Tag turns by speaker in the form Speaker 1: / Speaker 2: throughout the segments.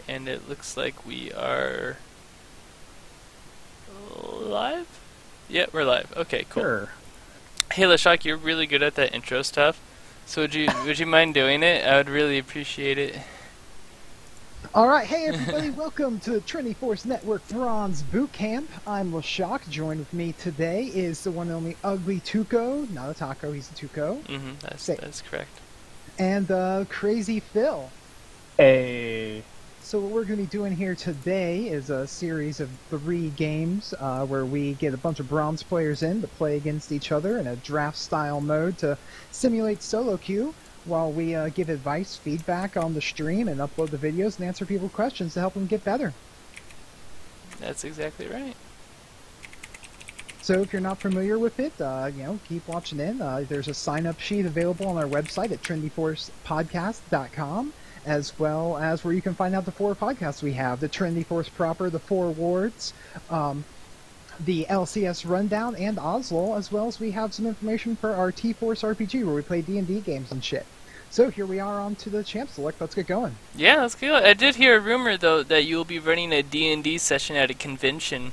Speaker 1: and it looks like we are live? Yeah, we're live. Okay, cool.
Speaker 2: Sure.
Speaker 1: Hey Lashak, you're really good at that intro stuff. So would you mind doing it? I would really appreciate it.
Speaker 3: Alright, hey everybody, welcome to the Trinity Force Network Bronze Boot Camp. I'm Lashak. Joined with me today is the one and only Ugly Tuco. Not a taco, he's a Tuco.
Speaker 1: That's correct.
Speaker 3: And Crazy Phil.
Speaker 2: Hey.
Speaker 3: So what we're going to be doing here today is a series of 3 games where we get a bunch of bronze players in to play against each other in a draft-style mode to simulate solo queue, while we give advice, feedback on the stream, and upload the videos and answer people's questions to help them get better.
Speaker 1: That's exactly right.
Speaker 3: So if you're not familiar with it, keep watching in. There's a sign-up sheet available on our website at trinityforcepodcast.com, as well as where you can find out the 4 podcasts we have: the Trinity Force proper, the 4 awards, the LCS rundown, and Oslo, as well as we have some information for our T-Force RPG where we play D&D games and shit. So here we are on to the champ select. Let's get going.
Speaker 1: Yeah, let's go. I did hear a rumor though that you'll be running a D&D session at a convention.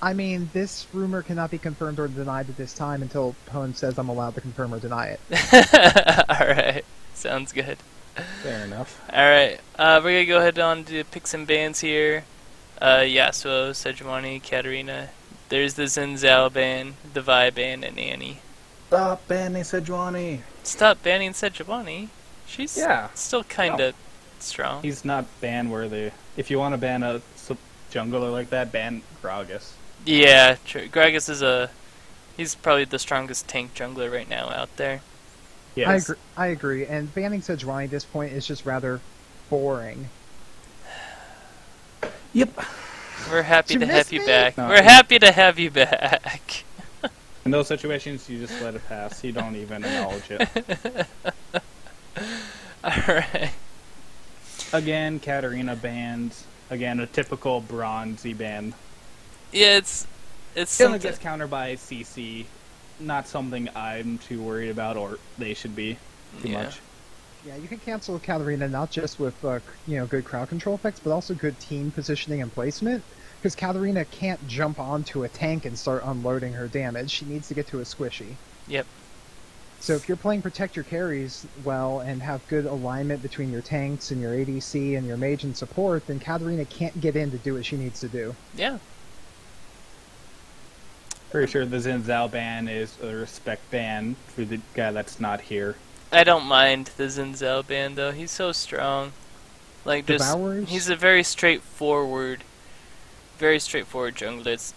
Speaker 3: I mean, this rumor cannot be confirmed or denied at this time until Pwn says I'm allowed to confirm or deny it.
Speaker 1: Alright, sounds good.
Speaker 2: Fair enough.
Speaker 1: Alright, we're gonna go ahead on to pick some bands here. Yasuo, Sejuani, Katarina. There's the Zinzao band, the Vi band, and Annie.
Speaker 2: Stop banning Sejuani.
Speaker 1: Stop banning Sejuani? She's still kinda strong.
Speaker 2: He's not ban-worthy. If you want to ban a jungler like that, ban Gragas.
Speaker 1: Yeah, true. Gragas is he's probably the strongest tank jungler right now out there.
Speaker 2: Yes.
Speaker 3: I agree, and banning Sejuani at this point is just rather boring.
Speaker 2: Yep.
Speaker 1: We're happy to have you back.
Speaker 2: No.
Speaker 1: We're happy to have you back.
Speaker 2: In those situations, you just let it pass. You don't even acknowledge it.
Speaker 1: Alright.
Speaker 2: Again, Katarina banned. Again, a typical bronzy ban.
Speaker 1: Yeah, it's
Speaker 2: Gonna
Speaker 1: something.
Speaker 2: gets countered by CC. Not something I'm too worried about, or they should be too much.
Speaker 3: Yeah, you can cancel Katarina not just with good crowd control effects, but also good team positioning and placement. Because Katarina can't jump onto a tank and start unloading her damage. She needs to get to a squishy.
Speaker 1: Yep.
Speaker 3: So if you're playing Protect Your Carries well and have good alignment between your tanks and your ADC and your mage and support, then Katarina can't get in to do what she needs to do.
Speaker 1: Yeah.
Speaker 2: Pretty sure the Zinzao ban is a respect ban for the guy that's not here.
Speaker 1: I don't mind the Zinzao band though. He's so strong. Like
Speaker 3: Devourers?
Speaker 1: he's a very straightforward jungler. It's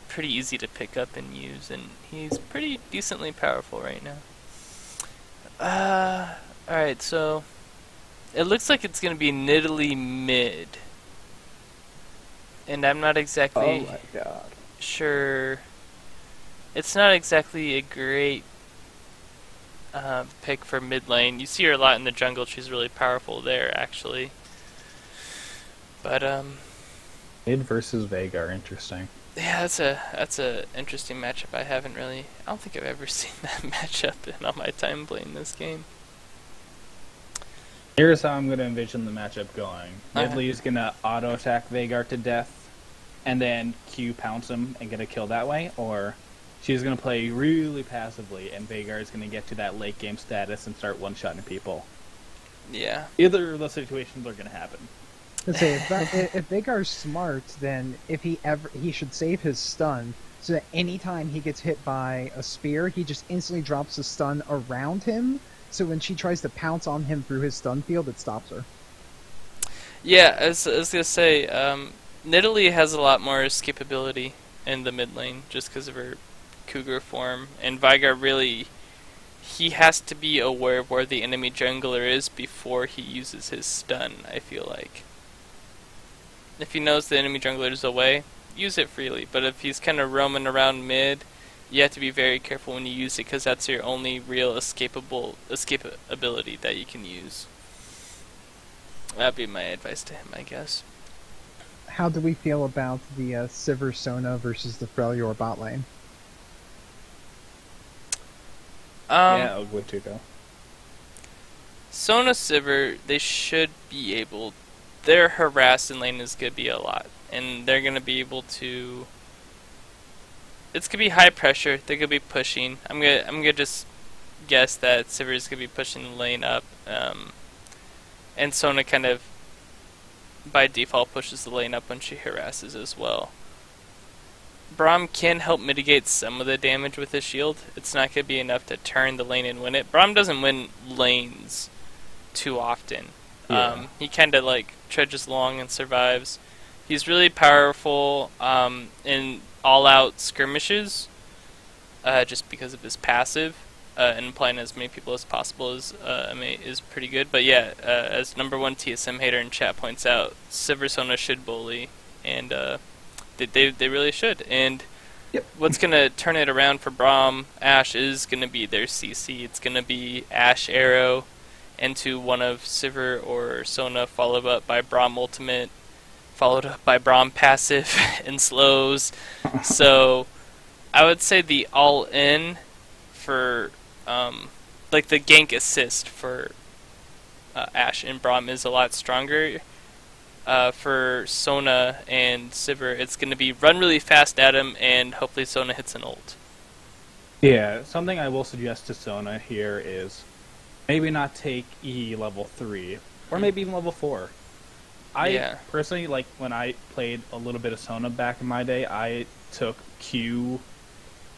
Speaker 1: pretty easy to pick up and use, and he's pretty decently powerful right now. Alright, so it looks like it's gonna be Nidalee mid. And I'm not exactly sure. It's not exactly a great pick for mid lane. You see her a lot in the jungle. She's really powerful there, actually. But
Speaker 2: Mid versus Veigar, interesting.
Speaker 1: yeah, that's a interesting matchup. I don't think I've ever seen that matchup in all my time playing this game.
Speaker 2: Here's how I'm going to envision the matchup going.
Speaker 1: Uh-huh.
Speaker 2: Nidalee is going to auto-attack Veigar to death, and then Q pounce him and get a kill that way, or she's going to play really passively, and Veigar is going to get to that late game status and start one-shotting people.
Speaker 1: Yeah.
Speaker 2: Either of those situations are going to happen.
Speaker 3: Let's say if Veigar's smart, then he should save his stun so that anytime he gets hit by a spear, he just instantly drops the stun around him. So when she tries to pounce on him through his stun field, it stops her.
Speaker 1: Yeah, I was gonna say, Nidalee has a lot more escapability in the mid lane just because of her cougar form, and Veigar really, he has to be aware of where the enemy jungler is before he uses his stun, I feel like. If he knows the enemy jungler is away, use it freely, but if he's kind of roaming around mid, you have to be very careful when you use it because that's your only real escapability that you can use. That'd be my advice to him, I guess.
Speaker 3: How do we feel about the Sivir Sona versus the Freljord bot lane?
Speaker 2: Yeah, I would too, go.
Speaker 1: Sona Sivir, they should be able their harass in lane is going to be a lot. And they're going to be able to... It's going to be high pressure. They're going to be pushing. I'm gonna just guess that Sivir is going to be pushing the lane up. And Sona kind of, by default, pushes the lane up when she harasses as well. Braum can help mitigate some of the damage with his shield. It's not going to be enough to turn the lane and win it. Braum doesn't win lanes too often.
Speaker 2: Yeah.
Speaker 1: He kind of like trudges along and survives. He's really powerful in all-out skirmishes, just because of his passive, and applying as many people as possible is pretty good. But yeah, as number one TSM hater in chat points out, Sivir Sona should bully, and they really should. And
Speaker 2: Yep.
Speaker 1: what's going to turn it around for Braum Ashe is going to be their CC. It's going to be Ashe Arrow into one of Sivir or Sona, followed up by Braum Ultimate, followed up by Braum Passive and slows. So I would say the all-in for like the gank assist for Ashe and Braum is a lot stronger. For Sona and Sivir, it's going to be run really fast at him, and hopefully Sona hits an ult.
Speaker 2: Yeah, something I will suggest to Sona here is maybe not take E level 3, or maybe even level 4. I personally, like, when I played a little bit of Sona back in my day, I took Q,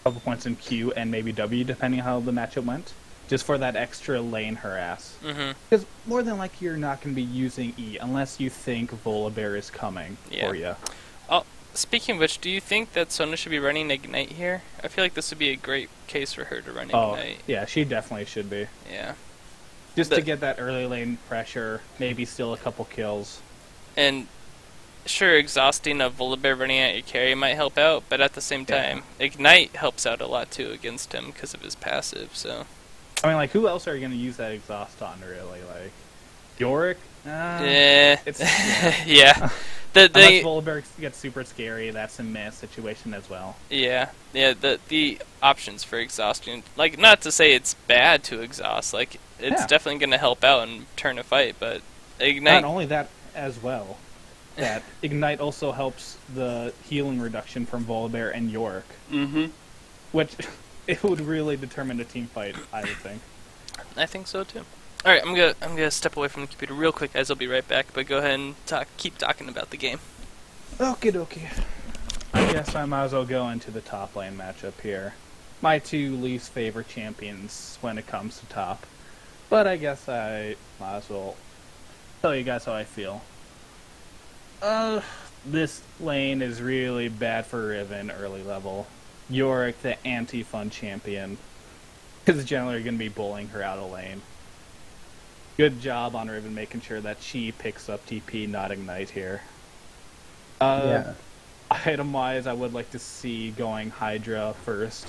Speaker 2: a couple points in Q, and maybe W, depending on how the matchup went, just for that extra lane harass. Because more than likely you're not going to be using E unless you think Volibear is coming for you.
Speaker 1: Oh, speaking of which, do you think that Sona should be running Ignite here? I feel like this would be a great case for her to run Ignite.
Speaker 2: Yeah, she definitely should be.
Speaker 1: Yeah.
Speaker 2: Just to get that early lane pressure, maybe steal a couple kills.
Speaker 1: And sure, exhausting a Volibear running at your carry might help out, but at the same time, Ignite helps out a lot too against him because of his passive, so...
Speaker 2: I mean, like, who else are you going to use that exhaust on, really? Like, Yorick?
Speaker 1: It's, yeah.
Speaker 2: Unless Volibear gets super scary, that's a mess situation as well.
Speaker 1: Yeah, the options for exhausting, like, not to say it's bad to exhaust, like, it's definitely going to help out and turn a fight, but Ignite...
Speaker 2: Not only that as well, that Ignite also helps the healing reduction from Volibear and Yorick. Which... It would really determine a team fight, I would think.
Speaker 1: I think so too. All right, I'm gonna step away from the computer real quick, guys. I'll be right back. But go ahead and keep talking about the game.
Speaker 2: Okie dokie. I guess I might as well go into the top lane matchup here. My two least favorite champions when it comes to top, but I guess I might as well tell you guys how I feel. This lane is really bad for Riven early level. Yorick, the anti-fun champion, is generally going to be bullying her out of lane. Good job on Riven making sure that she picks up TP, not Ignite here. Item-wise, I would like to see going Hydra first,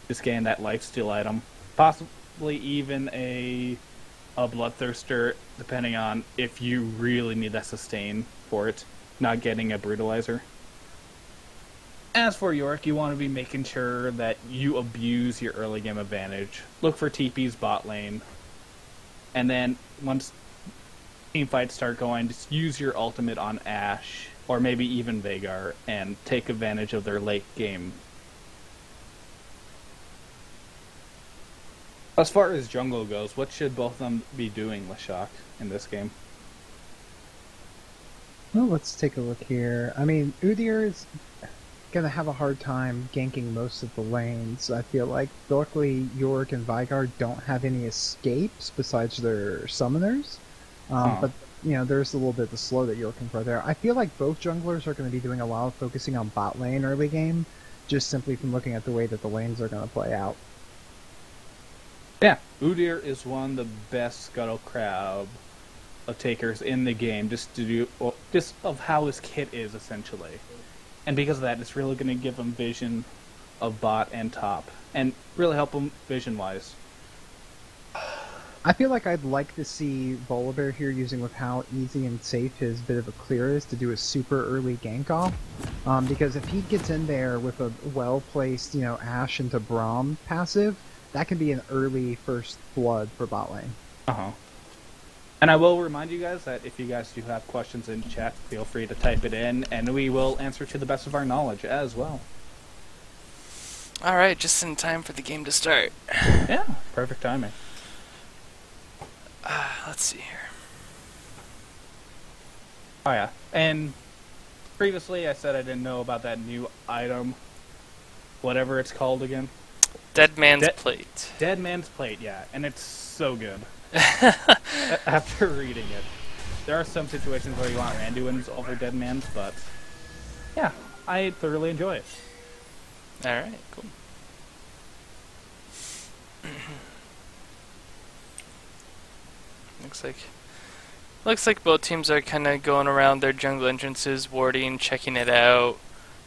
Speaker 2: just getting that lifesteal item. Possibly even a Bloodthirster, depending on if you really need that sustain for it, not getting a Brutalizer. As for Yorick, you want to be making sure that you abuse your early game advantage. Look for TP's bot lane. And then, once team fights start going, just use your ultimate on Ashe, or maybe even Veigar, and take advantage of their late game. As far as jungle goes, what should both of them be doing, Lashak, in this game?
Speaker 3: Well, let's take a look here. I mean, Udyr is going to have a hard time ganking most of the lanes. I feel like, luckily, Yorick and Veigar don't have any escapes besides their summoners. But, you know, there's a little bit of the slow that Yorick can throw there. I feel like both junglers are going to be doing a lot of focusing on bot lane early game, just simply from looking at the way that the lanes are going to play out.
Speaker 2: Yeah, Udyr is one of the best Scuttle Crab takers in the game, just of how his kit is, essentially. And because of that, it's really going to give him vision of bot and top, and really help him vision-wise.
Speaker 3: I feel like I'd like to see Volibear here using with how easy and safe his bit of a clear is to do a super early gank off. Because if he gets in there with a well-placed, you know, Ashe into Braum passive, that can be an early first blood for bot lane.
Speaker 2: And I will remind you guys that if you guys do have questions in chat, feel free to type it in, and we will answer to the best of our knowledge as well.
Speaker 1: Alright, just in time for the game to start.
Speaker 2: Yeah, perfect timing.
Speaker 1: Let's see here.
Speaker 2: Oh yeah, and previously I said I didn't know about that new item, whatever it's called again.
Speaker 1: Dead Man's Plate.
Speaker 2: Dead Man's Plate, yeah, and it's so good. After reading it, there are some situations where you want Randuin's over Dead Man's, but yeah, I thoroughly enjoy it.
Speaker 1: Alright, cool. Looks like both teams are kind of going around their jungle entrances, warding, checking it out,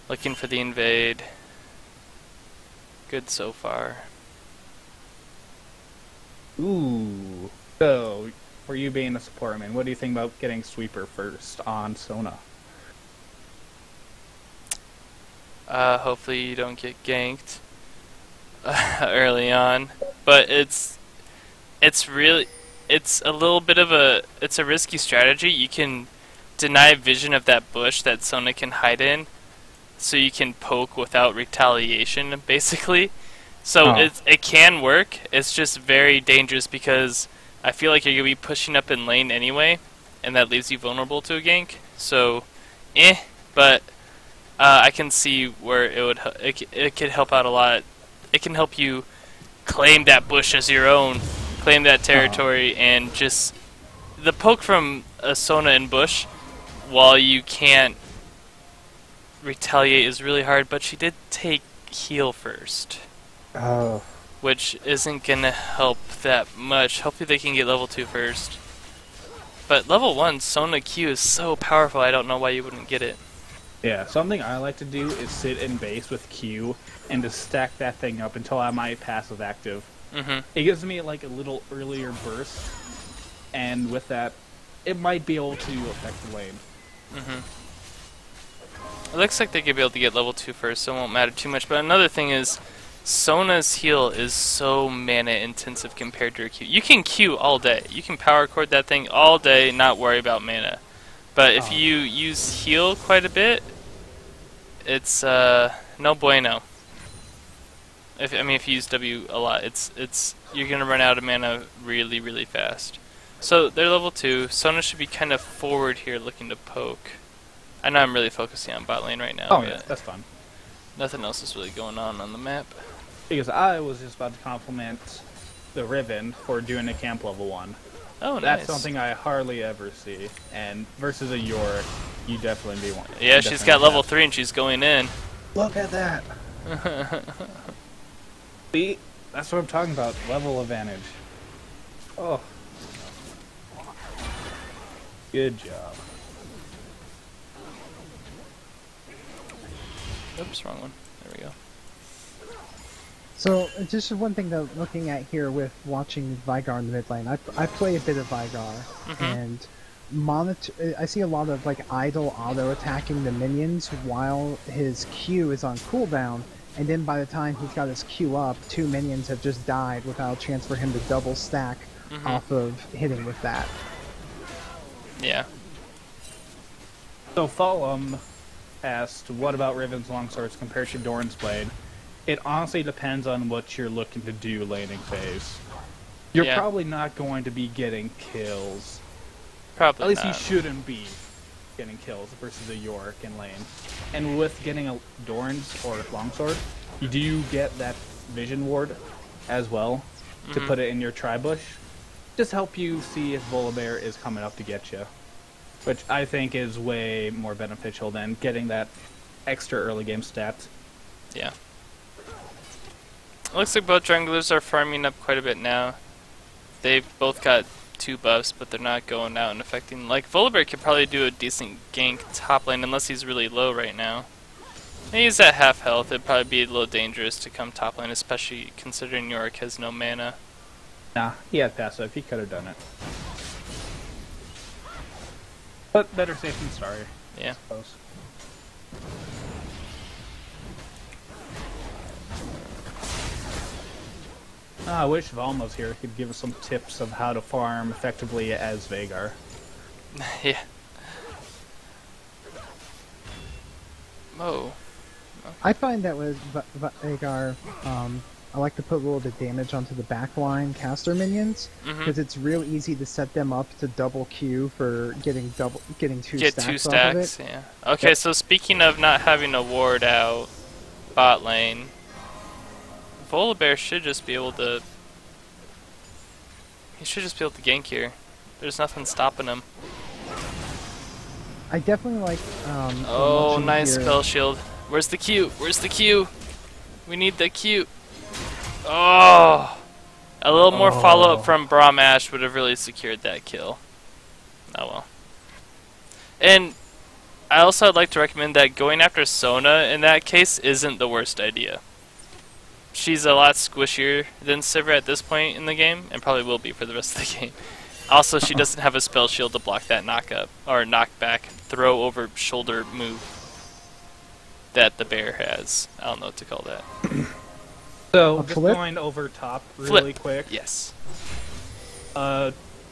Speaker 1: looking for the invade. Good so far.
Speaker 2: Ooh. So, for you being a support, man, what do you think about getting Sweeper first on Sona?
Speaker 1: Hopefully you don't get ganked early on, but it's a little bit of a risky strategy. You can deny vision of that bush that Sona can hide in, so you can poke without retaliation, basically. So it can work. It's just very dangerous because I feel like you're gonna be pushing up in lane anyway, and that leaves you vulnerable to a gank. So, but I can see where it could help out a lot. It can help you claim that bush as your own, claim that territory, and just the poke from Sona and bush, while you can't retaliate, is really hard. But she did take heal first.
Speaker 2: Oh.
Speaker 1: Which isn't gonna help that much. Hopefully they can get level 2 first. But level 1, Sona Q is so powerful, I don't know why you wouldn't get it.
Speaker 2: Yeah, something I like to do is sit in base with Q and to stack that thing up until I have my passive active. It gives me like a little earlier burst, and with that, it might be able to affect the lane.
Speaker 1: It looks like they could be able to get level 2 first, so it won't matter too much. But another thing is, Sona's heal is so mana intensive compared to her Q. You can Q all day. You can power chord that thing all day, not worry about mana. But if you use heal quite a bit, it's no bueno. If you use W a lot, it's you're gonna run out of mana really, really fast. So they're level 2. Sona should be kind of forward here, looking to poke. I know I'm really focusing on bot lane right now.
Speaker 2: Oh yeah, that's fine.
Speaker 1: Nothing else is really going on the map.
Speaker 2: Because I was just about to compliment the Riven for doing a camp level 1.
Speaker 1: Oh, nice.
Speaker 2: That's something I hardly ever see. And versus a Yorick, you definitely be one.
Speaker 1: Yeah, she's got level 3 and she's going in.
Speaker 2: Look at that. See? That's what I'm talking about. Level advantage. Oh. Good job.
Speaker 1: Oops, wrong one. There we go.
Speaker 3: So, just one thing though, looking at here with watching Veigar in the mid lane, I play a bit of Veigar, and I see a lot of like idle auto attacking the minions while his Q is on cooldown, and then by the time he's got his Q up, 2 minions have just died without a chance for him to double stack off of hitting with that.
Speaker 1: Yeah.
Speaker 2: So Thalum asked, what about Riven's longswords compared to Doran's blade? It honestly depends on what you're looking to do laning phase. You're probably not going to be getting kills.
Speaker 1: Probably
Speaker 2: At least
Speaker 1: not.
Speaker 2: you shouldn't be getting kills versus a Yorick in lane. And with getting a Doran's or longsword, you do get that vision ward as well to put it in your tri-bush. Just help you see if Volibear is coming up to get you. Which I think is way more beneficial than getting that extra early game stat.
Speaker 1: Yeah. Looks like both junglers are farming up quite a bit now. They've both got 2 buffs, but they're not going out and affecting. Like, Volibear could probably do a decent gank top lane unless he's really low right now. He's at half health. It'd probably be a little dangerous to come top lane, especially considering Yorick has no mana.
Speaker 2: Nah, he had passive. He could have done it. But better safe than sorry.
Speaker 1: Yeah.
Speaker 2: I suppose. I wish Valm was here. He could give us some tips of how to farm effectively as Veigar.
Speaker 1: Yeah. Oh.
Speaker 3: I find that with Vagar, I like to put a little bit of damage onto the backline caster minions because it's real easy to set them up to double Q for getting two
Speaker 1: Get
Speaker 3: stacks
Speaker 1: 2
Speaker 3: off of it.
Speaker 1: stacks, yeah. Okay, so speaking of not having a ward out bot lane, Volibear should just be able to... He should just be able to gank here. There's nothing stopping him.
Speaker 3: I definitely like.
Speaker 1: Oh,
Speaker 3: watching
Speaker 1: nice
Speaker 3: here.
Speaker 1: spell shield. Where's the Q? Where's the Q? We need the Q. Oh! A little more follow-up from Braum Ash would have really secured that kill. Oh well. And I also would like to recommend that going after Sona in that case isn't the worst idea. She's a lot squishier than Sivir at this point in the game, and probably will be for the rest of the game. Also, she doesn't have a spell shield to block that knock-up, or knock-back, throw-over-shoulder move that the bear has. I don't know what to call that.
Speaker 2: So,
Speaker 3: A
Speaker 2: just
Speaker 3: flip?
Speaker 2: going over top really quick.
Speaker 1: Yes.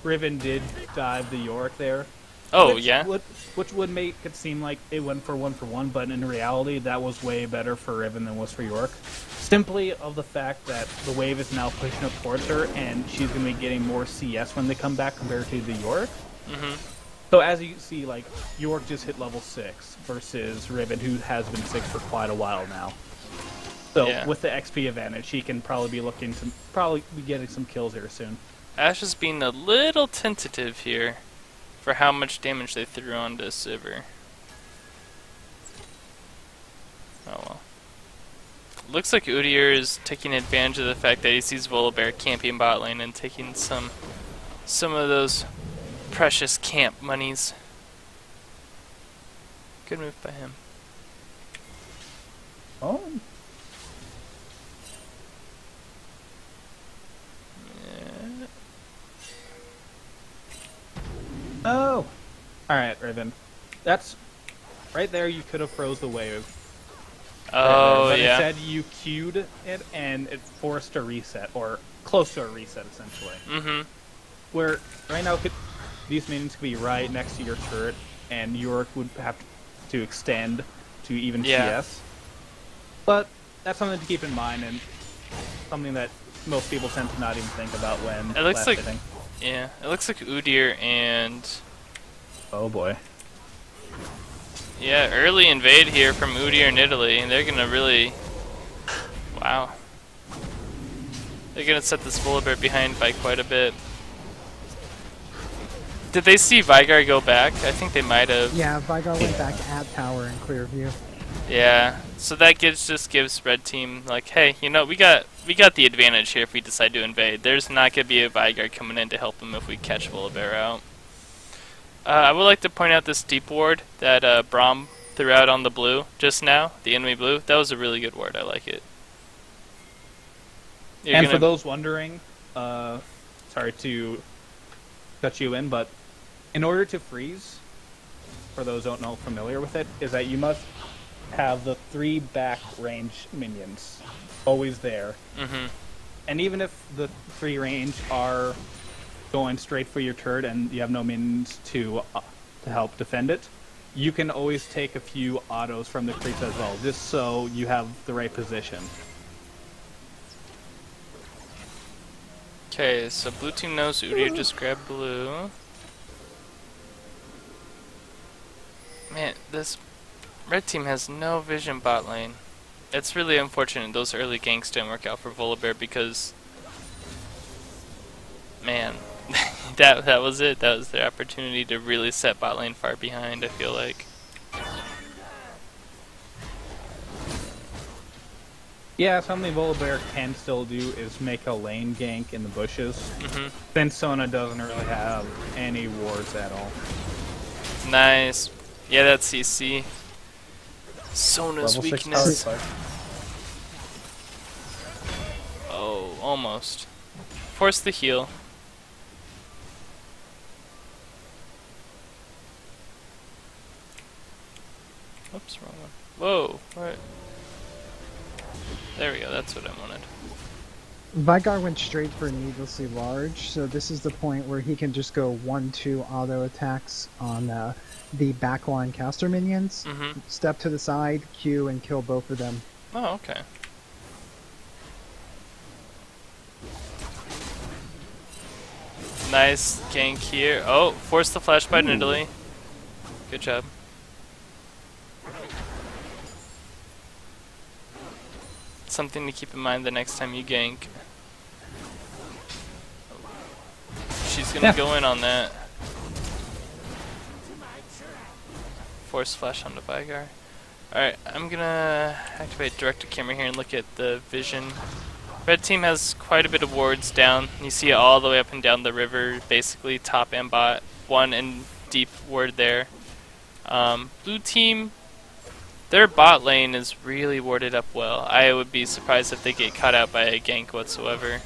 Speaker 2: Riven did dive the Yorick there.
Speaker 1: Oh,
Speaker 2: which
Speaker 1: yeah?
Speaker 2: which would make it seem like it went for 1-for-1, but in reality, that was way better for Riven than was for Yorick. Simply of the fact that the wave is now pushing up towards her, and she's going to be getting more CS when they come back compared to the Yorick. So as you see, like, Yorick just hit level 6 versus Riven, who has been 6 for quite a while now. So
Speaker 1: Yeah.
Speaker 2: with the XP advantage, he can probably be looking to be getting some kills here soon.
Speaker 1: Ash is being a little tentative here for how much damage they threw onto Sivir. Oh well. Looks like Udyr is taking advantage of the fact that he sees Volibear camping bot lane and taking some of those precious camp monies. Good move by him.
Speaker 2: Oh.
Speaker 1: Yeah.
Speaker 2: Oh! Alright, Riven. That's... Right there, you could have froze the wave.
Speaker 1: Oh,
Speaker 2: but
Speaker 1: yeah.
Speaker 2: instead, you queued it, and it forced a reset, or close to a reset, essentially.
Speaker 1: Mm-hmm.
Speaker 2: Where, right now, these minions could be right next to your turret, and Yorick would have to extend to even CS. But that's something to keep in mind, and something that most people tend to not even think about when
Speaker 1: It looks
Speaker 2: last
Speaker 1: like...
Speaker 2: hitting.
Speaker 1: Yeah, it looks like Udyr and...
Speaker 2: Oh boy.
Speaker 1: Yeah, early invade here from Udyr in Italy, and they're gonna really... Wow. They're gonna set this Volibear behind by quite a bit. Did they see Veigar go back? I think they might have.
Speaker 3: Yeah, Vigar went back at tower in clear view.
Speaker 1: Yeah, so that just gives Red Team like, hey, you know, we got the advantage here if we decide to invade. There's not gonna be a Veigar coming in to help them if we catch Volibear out. I would like to point out this deep ward that Braum threw out on the blue just now, the enemy blue. That was a really good ward. I like it.
Speaker 2: And for those wondering, sorry to cut you in, but in order to freeze, for those who don't know familiar with it, is that you must have the 3 back range minions always there.
Speaker 1: Mm-hmm.
Speaker 2: And even if the 3 range are going straight for your turret and you have no minions to help defend it, you can always take a few autos from the creeps as well, just so you have the right position.
Speaker 1: Okay, so blue team knows Udyr just grabbed blue. Man, this red team has no vision bot lane. It's really unfortunate those early ganks didn't work out for Volibear because, man, that was it. That was their opportunity to really set bot lane far behind, I feel like.
Speaker 2: Yeah, something Volibear can still do is make a lane gank in the bushes. Then Sona doesn't really have any wards at all.
Speaker 1: Nice. Yeah, that's CC. Sona's
Speaker 2: Level 6
Speaker 1: weakness.
Speaker 2: power spike.
Speaker 1: Oh, almost. Force the heal. Oops, wrong one. Whoa, what? There we go, that's what I wanted.
Speaker 3: Vigar went straight for needlessly large, so this is the point where he can just go 1-2 auto attacks on the backline caster minions.
Speaker 1: Mm-hmm.
Speaker 3: Step to the side, Q, and kill both of them.
Speaker 1: Oh, okay. Nice gank here. Oh, force the flash by Nidalee. Good job. Something to keep in mind the next time you gank. She's gonna go in on that. Force flash onto Vigar. Alright, I'm gonna activate director camera here and look at the vision. Red team has quite a bit of wards down. You see it all the way up and down the river, basically top and bot. One and deep ward there. Blue team, their bot lane is really warded up well. I would be surprised if they get caught out by a gank whatsoever.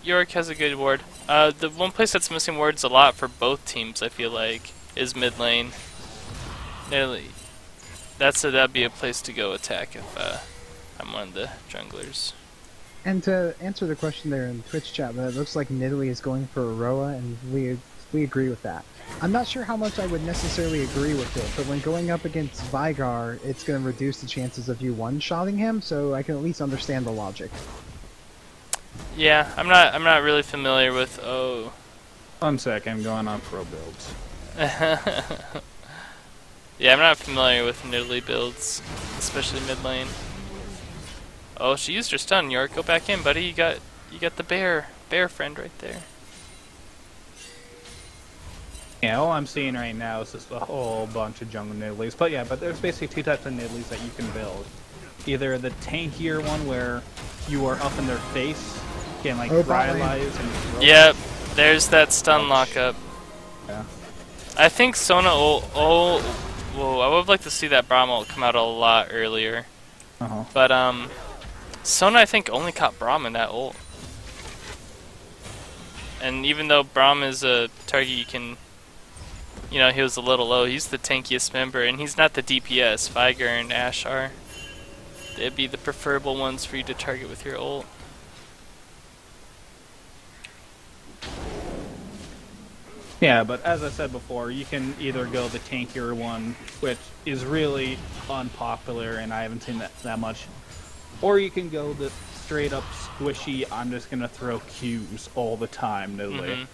Speaker 1: Yorick has a good ward. The one place that's missing wards a lot for both teams, I feel like, is mid lane. That'd be a place to go attack if I'm one of the junglers.
Speaker 3: And to answer the question there in Twitch chat, it looks like Nidalee is going for Aroa, and we agree with that. I'm not sure how much I would necessarily agree with it, but when going up against Vigar, it's going to reduce the chances of you one-shotting him, so I can at least understand the logic.
Speaker 1: Yeah, I'm not really familiar with. Oh.
Speaker 2: 1 second, going on pro builds.
Speaker 1: Yeah, I'm not familiar with Nidalee builds, especially mid lane. Oh, she used her stun. Yorick, go back in, buddy. You got the bear friend right there.
Speaker 2: Yeah, all I'm seeing right now is just a whole bunch of jungle Nidalees. But there's basically 2 types of Nidalees that you can build. Either the tankier one where you are up in their face, can like paralyze and throw.
Speaker 1: Yep, there's that stun lockup.
Speaker 2: Yeah.
Speaker 1: I think Sona whoa, I would like to see that Braum ult come out a lot earlier. But Sona I think only caught Braum in that ult. And even though Braum is a target you can, he was a little low, he's the tankiest member, and he's not the DPS. Vigar and Ashe are. They'd be the preferable ones for you to target with your ult.
Speaker 2: Yeah, but as I said before, you can either go the tankier one, which is really unpopular and I haven't seen that much, or you can go the straight up squishy, I'm just going to throw Qs all the time Nidalee,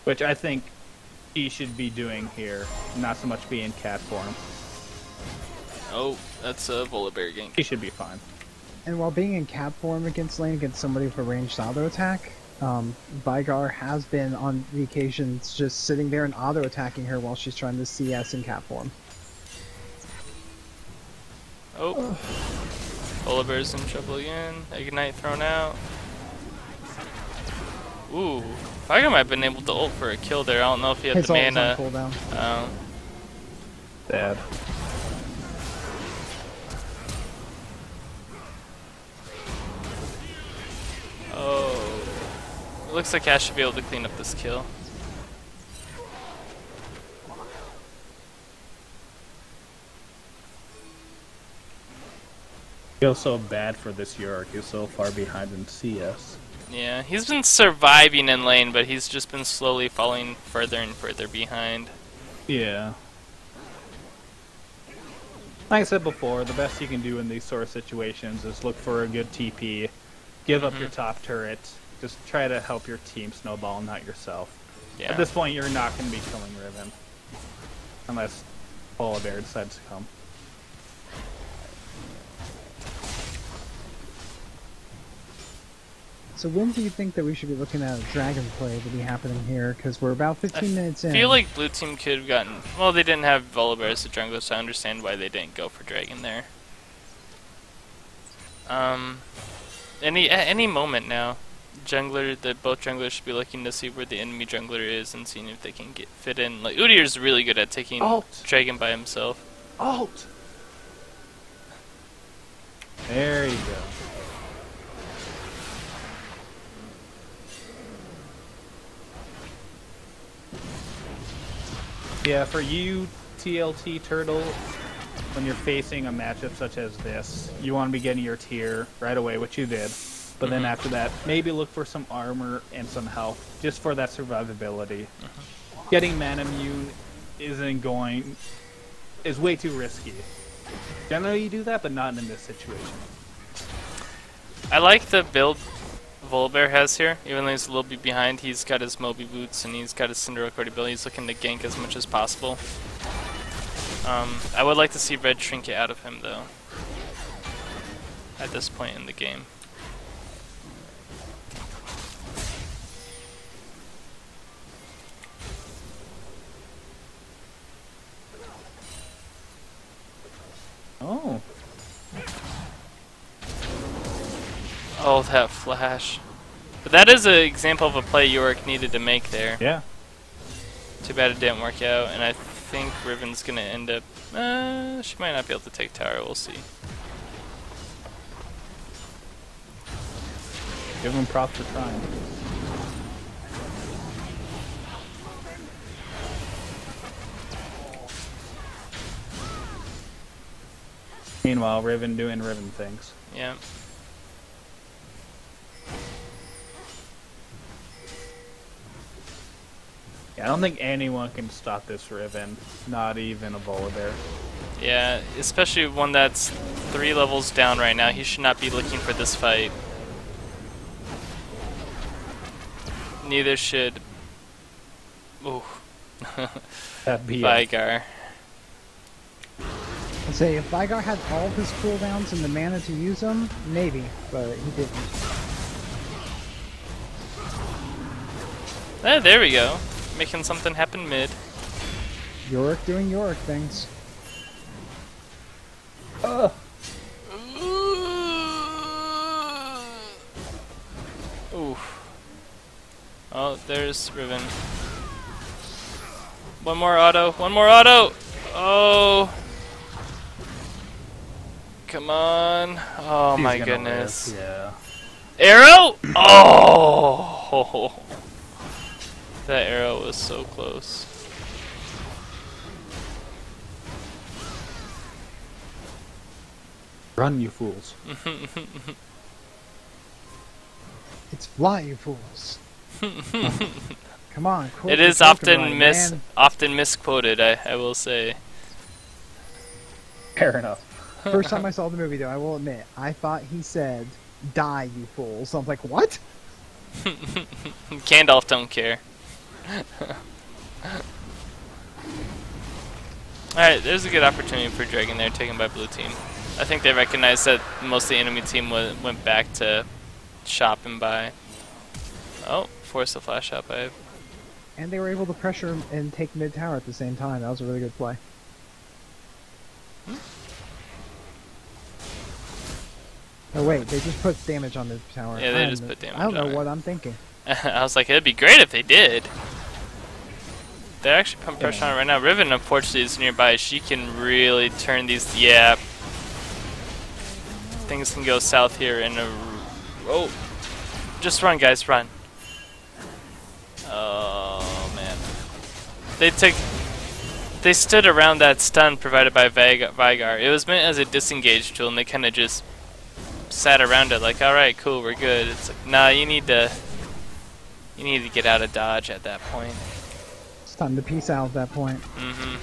Speaker 2: which I think he should be doing here, not so much be in cat form.
Speaker 1: Oh, that's a Volibear gank.
Speaker 2: He should be fine.
Speaker 3: And while being in cat form against lane against somebody with a ranged auto attack, Vigar has been on the occasions just sitting there and auto attacking her while she's trying to CS in cat form.
Speaker 1: Oh, Volibear's in trouble again. Ignite thrown out. Ooh, Vigar might have been able to ult for a kill there. I don't know if he had
Speaker 3: His
Speaker 1: the
Speaker 3: ult was
Speaker 1: mana.
Speaker 3: on cooldown.
Speaker 2: Bad.
Speaker 1: Oh, it looks like Ashe should be able to clean up this kill.
Speaker 2: Feels so bad for this Yorick. He's so far behind in CS.
Speaker 1: Yeah, he's been surviving in lane, but he's just been slowly falling further and further behind.
Speaker 2: Yeah. Like I said before, the best you can do in these sort of situations is look for a good TP, give up your top turret, just try to help your team snowball, not yourself.
Speaker 1: Yeah.
Speaker 2: At this point, you're not going to be killing Riven. Unless Volibear decides to come.
Speaker 3: So when do you think that we should be looking at a dragon play to be happening here? Because we're about 15 minutes in.
Speaker 1: I feel like blue team could have gotten. Well, they didn't have Volibear as a jungler, so I understand why they didn't go for dragon there. Any moment now, both junglers should be looking to see where the enemy jungler is and seeing if they can fit in. Like Udyr's really good at taking dragon by himself.
Speaker 2: Alt. There you go. Yeah, for you, TLT Turtle, when you're facing a matchup such as this, you want to be getting your tier right away, which you did. But then after that, maybe look for some armor and some health, just for that survivability. Getting mana immune is way too risky. Generally you do that, but not in this situation.
Speaker 1: I like the build Volibear has here, even though he's a little bit behind. He's got his Moby Boots and he's got his Cinderella ability. He's looking to gank as much as possible. I would like to see Red Trinket out of him, though, at this point in the game.
Speaker 2: Oh.
Speaker 1: Oh, that flash. But that is an example of a play Yorick needed to make there.
Speaker 2: Yeah.
Speaker 1: Too bad it didn't work out, and I think Riven's gonna end up... she might not be able to take tower, we'll see.
Speaker 2: Give him props for trying. Meanwhile, Riven doing Riven things.
Speaker 1: Yeah.
Speaker 2: Yeah, I don't think anyone can stop this Riven, not even a Volibear.
Speaker 1: Yeah, especially one that's 3 levels down right now. He should not be looking for this fight. Neither should... Ooh.
Speaker 2: That BS.
Speaker 1: Vygar.
Speaker 3: I'd say if Vygar had all of his cooldowns and the mana to use them, maybe, but he didn't.
Speaker 1: There we go. Making something happen mid.
Speaker 3: Yorick doing Yorick things.
Speaker 1: Ooh. Oh, there's Riven. One more auto. One more auto! Oh! Come on. Oh
Speaker 2: He's
Speaker 1: my
Speaker 2: gonna
Speaker 1: goodness.
Speaker 2: live, yeah.
Speaker 1: Arrow? Oh! That arrow was so close.
Speaker 2: Run, you fools.
Speaker 3: It's fly, you fools. Come on, quote
Speaker 1: It
Speaker 3: the
Speaker 1: is
Speaker 3: Pokemon, man.
Speaker 1: often misquoted, I will say.
Speaker 2: Fair enough.
Speaker 3: First time I saw the movie, though, I will admit, I thought he said, "Die, you fools." So I was like, what?
Speaker 1: Gandalf don't care. Alright, there's a good opportunity for Dragon there, taken by blue team. I think they recognized that most of the enemy team went back to shop and buy. Oh, force a flash out by...
Speaker 3: And they were able to pressure him and take mid tower at the same time. That was a really good play. Oh wait, they just put damage on the tower.
Speaker 1: Yeah, they just put damage
Speaker 3: I don't know
Speaker 1: on it.
Speaker 3: what I'm thinking.
Speaker 1: I was like, it'd be great if they did. They're actually putting pressure on it right now. Riven, unfortunately, is nearby. She can really turn these... Yeah. Things can go south here in a... Oh. Just run, guys, run. Oh, man. They stood around that stun provided by Vygar. It was meant as a disengage tool, and they kind of just sat around it like, alright, cool, we're good. It's like, nah, you need to get out of dodge at that point.
Speaker 3: It's time to peace out at that point.
Speaker 1: Mm-hmm.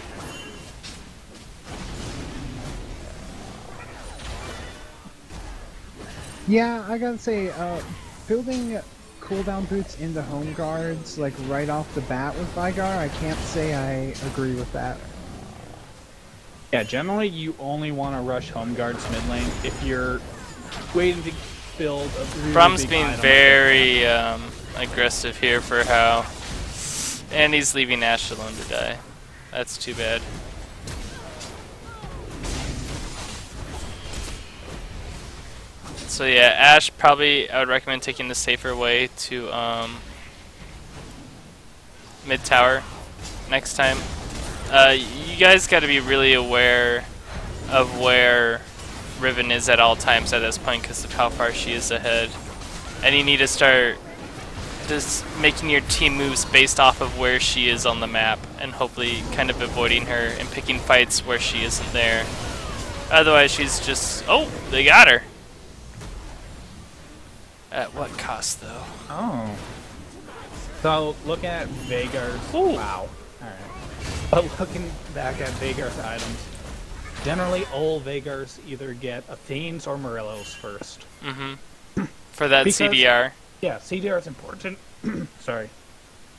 Speaker 3: Yeah, I gotta say, building cooldown boots into home guards, like right off the bat with Vygar, I can't say I agree with that.
Speaker 2: Yeah, generally you only want to rush home guards mid lane if you're waiting to build a really
Speaker 1: Brahm's
Speaker 2: big
Speaker 1: being
Speaker 2: item.
Speaker 1: very aggressive here for how, and he's leaving Ashe alone to die. That's too bad. So yeah, Ashe probably I would recommend taking the safer way to mid tower next time. You guys got to be really aware of where Riven is at all times at this point because of how far she is ahead, and you need to start just making your team moves based off of where she is on the map, and hopefully kind of avoiding her and picking fights where she isn't there. Otherwise, she's just... Oh, they got her. At what cost, though?
Speaker 2: Oh. So, looking at Veigar's...
Speaker 1: Ooh.
Speaker 2: Wow. Alright. But looking back at Veigar's items, generally all Veigars either get Athenes or Morellos first.
Speaker 1: Mm-hmm. For that
Speaker 2: Because-
Speaker 1: CDR.
Speaker 2: Yeah, CDR is important. Sorry.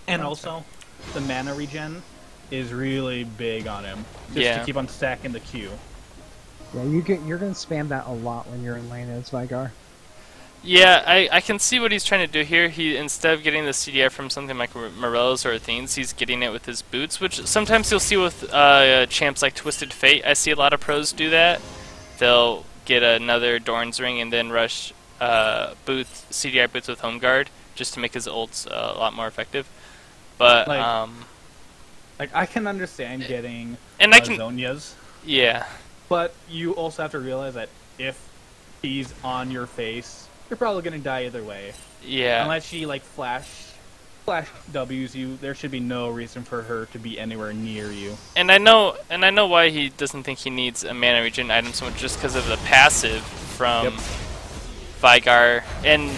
Speaker 2: And also, the mana regen is really big on him. Just to keep on stacking the Q.
Speaker 3: Yeah, you're gonna spam that a lot when you're in lane as Vigar.
Speaker 1: Yeah, I can see what he's trying to do here. He, instead of getting the CDR from something like Morellos or Athenes, he's getting it with his boots, which sometimes you'll see with champs like Twisted Fate. I see a lot of pros do that. They'll get another Dorn's Ring and then rush CDR boots with Home Guard just to make his ults a lot more effective. But
Speaker 2: Like, I can understand getting
Speaker 1: and I can,
Speaker 2: Zhonya's,
Speaker 1: yeah,
Speaker 2: but you also have to realize that if he's on your face, you're probably gonna die either way.
Speaker 1: yeah.
Speaker 2: Unless she like flash W's you, there should be no reason for her to be anywhere near you.
Speaker 1: And I know why he doesn't think he needs a mana regen item so much, just because of the passive from Vigar. And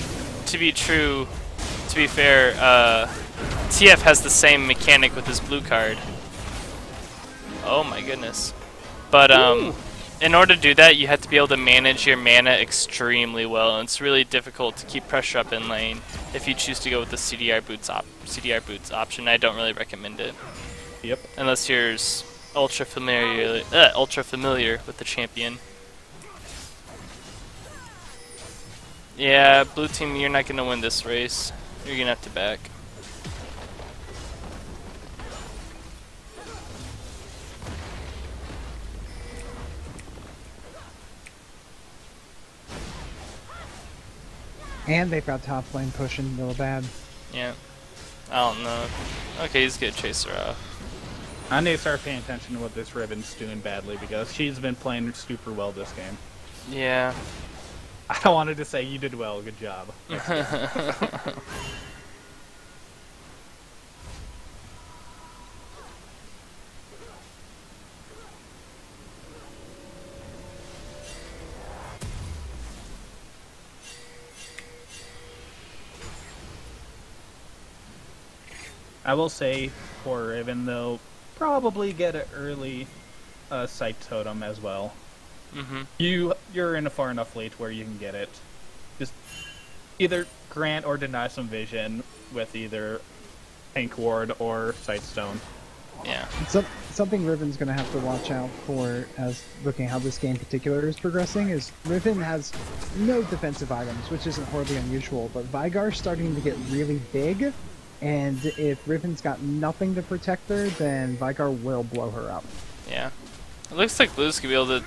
Speaker 1: to be fair, TF has the same mechanic with his blue card. Oh my goodness. But in order to do that, you have to be able to manage your mana extremely well, and it's really difficult to keep pressure up in lane if you choose to go with the CDR boots option. I don't really recommend it.
Speaker 2: Yep.
Speaker 1: Unless you're ultra familiar with the champion. Yeah, blue team, you're not gonna win this race. You're gonna have to back.
Speaker 3: And they've got top lane pushing real bad.
Speaker 1: Yeah. I don't know. Okay, he's gonna chase her off.
Speaker 2: I need to start paying attention to what this Riven's doing badly because she's been playing super well this game.
Speaker 1: Yeah.
Speaker 2: I wanted to say you did well, good job. I will say for Riven though, probably get an early Sight Totem as well.
Speaker 1: Mm-hmm.
Speaker 2: You're in a far enough late where you can get it. Just either grant or deny some vision with either Tank Ward or Sightstone.
Speaker 1: Yeah.
Speaker 3: Something Riven's going to have to watch out for as looking how this game in particular is progressing is Riven has no defensive items, which isn't horribly unusual, but Vigar's starting to get really big, and if Riven's got nothing to protect her, then Vigar will blow her up.
Speaker 1: Yeah. It looks like Blue's gonna be able to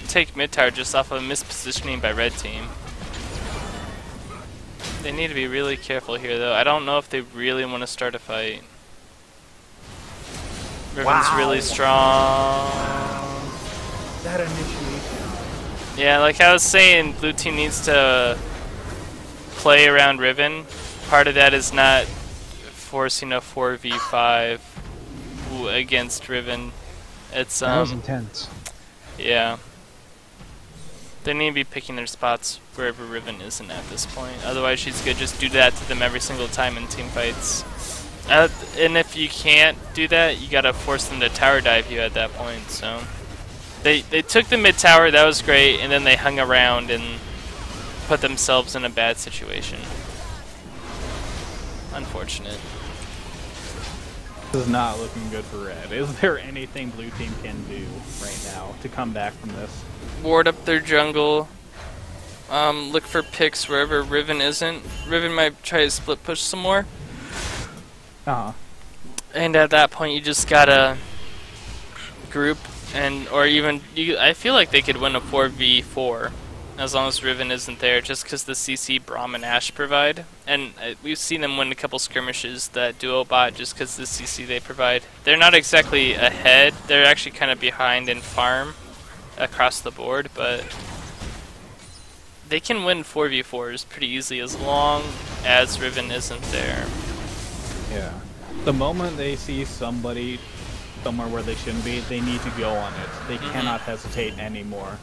Speaker 1: take mid tower just off of mispositioning by red team. They need to be really careful here, though. I don't know if they really want to start a fight. Riven's really strong.
Speaker 2: That initiation.
Speaker 1: Yeah, like I was saying, blue team needs to play around Riven. Part of that is not forcing a 4v5 against Riven. It's
Speaker 3: That was intense.
Speaker 1: yeah. They need to be picking their spots wherever Riven isn't at this point. Otherwise, she's gonna just do that to them every single time in team fights. And if you can't do that, you gotta force them to tower dive you at that point. So they took the mid tower, that was great, and then they hung around and put themselves in a bad situation. Unfortunate.
Speaker 2: This is not looking good for Red. Is there anything blue team can do right now to come back from this?
Speaker 1: Ward up their jungle. Look for picks wherever Riven isn't. Riven might try to split push some more. And at that point, you just gotta group or even I feel like they could win a 4v4 as long as Riven isn't there, just because the CC Braum and Ashe provide. And we've seen them win a couple skirmishes, that duo bot, just because the CC they provide. They're not exactly ahead, they're actually kind of behind in farm across the board, but they can win 4v4s pretty easily as long as Riven isn't there.
Speaker 2: Yeah. The moment they see somebody somewhere where they shouldn't be, they need to go on it. They cannot hesitate anymore.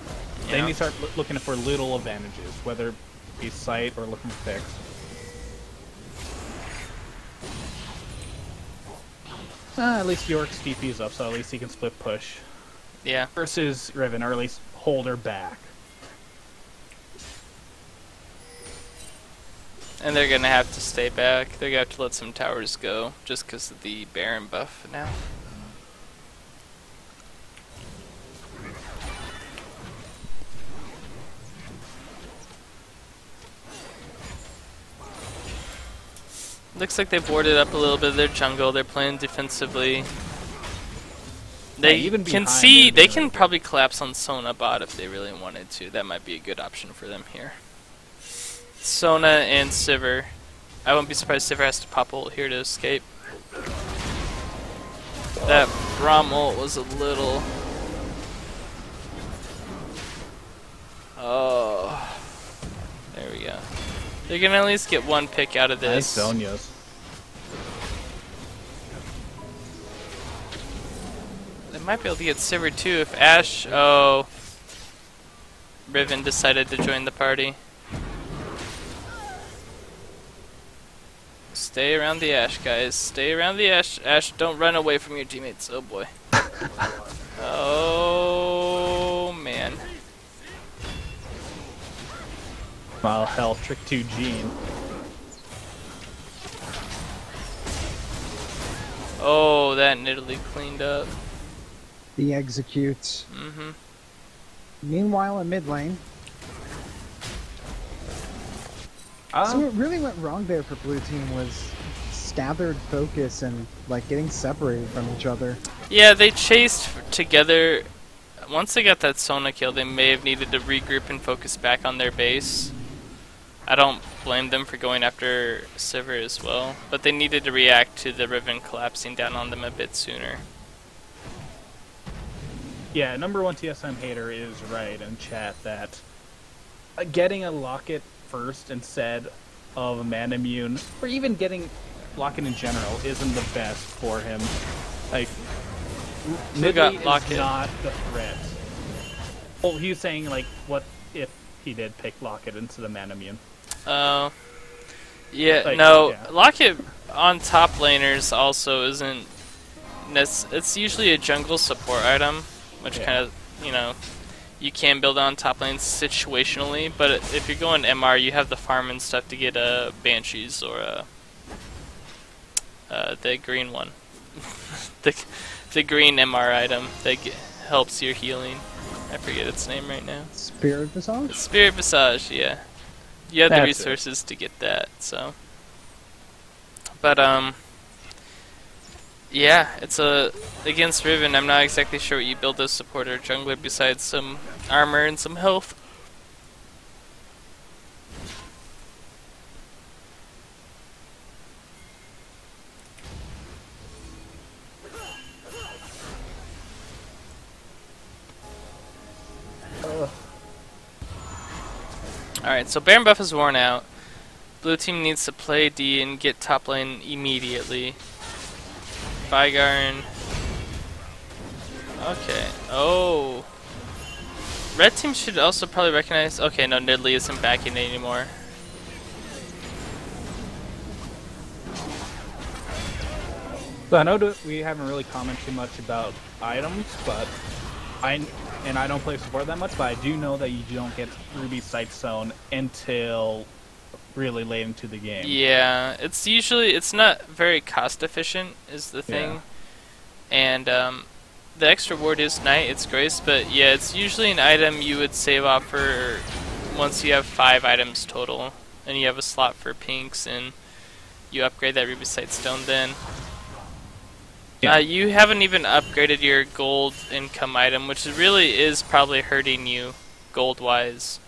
Speaker 2: They need to start looking for little advantages, whether He's sight or looking for picks. At least York's DP's up, so at least he can split push.
Speaker 1: Yeah.
Speaker 2: Versus Riven, or at least hold her back.
Speaker 1: And they're gonna have to stay back. They're gonna have to let some towers go, just because of the Baron buff now. Looks like they boarded up a little bit of their jungle. They're playing defensively. They
Speaker 2: even
Speaker 1: can
Speaker 2: behind
Speaker 1: see.
Speaker 2: they're
Speaker 1: They can probably collapse on Sona bot if they really wanted to. That might be a good option for them here. Sona and Sivir. I wouldn't be surprised Sivir has to pop ult here to escape. That Braum ult was a little... Oh. There we go. They're gonna at least get one pick out of this.
Speaker 2: Nice Zonias.
Speaker 1: They might be able to get Sivir too if Ashe... Oh. Riven decided to join the party. Stay around the Ashe, guys. Stay around the Ashe. Ashe, don't run away from your teammates. Oh boy. Oh man.
Speaker 2: Well, hell, trick 2 Gene.
Speaker 1: Oh, that Nidalee cleaned up.
Speaker 3: The executes.
Speaker 1: Mm-hmm.
Speaker 3: Meanwhile, in mid lane. So what really went wrong there for blue team was scattered focus and like getting separated from each other.
Speaker 1: Yeah, they chased together. Once they got that Sona kill, they may have needed to regroup and focus back on their base. I don't blame them for going after Sivir as well, but they needed to react to the Riven collapsing down on them a bit sooner.
Speaker 2: Yeah, number one TSM hater is right in chat that getting a Locket first instead of a Man Immune, or even getting Locket in general, isn't the best for him. Like,
Speaker 1: got
Speaker 2: Nidalee is
Speaker 1: Locket?
Speaker 2: not the threat. Oh, he was saying, like, what if he did pick Locket instead of Man Immune?
Speaker 1: Oh. Yeah,
Speaker 2: Like,
Speaker 1: no.
Speaker 2: yeah.
Speaker 1: Locket on top laners also isn't... It's usually a jungle support item, which
Speaker 2: Yeah.
Speaker 1: kind of, you know, you can build on top lanes situationally, but if you're going MR, you have the farm and stuff to get Banshees or the green one. the green MR item that helps your healing. I forget its name right now.
Speaker 3: Spirit Visage?
Speaker 1: Spirit Visage, yeah. You have the
Speaker 2: That's
Speaker 1: resources to get that, so. But, yeah, it's against Riven, I'm not exactly sure what you build as support or jungler besides some armor and some health. Alright, so Baron buff is worn out. Blue team needs to play D and get top lane immediately. Vygarn. Okay. Oh. Red team should also probably recognize... Okay, no, Nidalee isn't backing it anymore.
Speaker 2: So I know that we haven't really commented too much about items, but I don't play support that much, but I do know that you don't get Ruby Sight Zone until really late into the game.
Speaker 1: Yeah, it's not very cost efficient is the thing.
Speaker 2: Yeah.
Speaker 1: And the extra ward is Knight, it's Grace, but yeah, it's usually an item you would save off for once you have 5 items total, and you have a slot for pinks, and you upgrade that Ruby Sight Stone then.
Speaker 2: Yeah.
Speaker 1: You haven't even upgraded your gold income item, which really is probably hurting you gold-wise.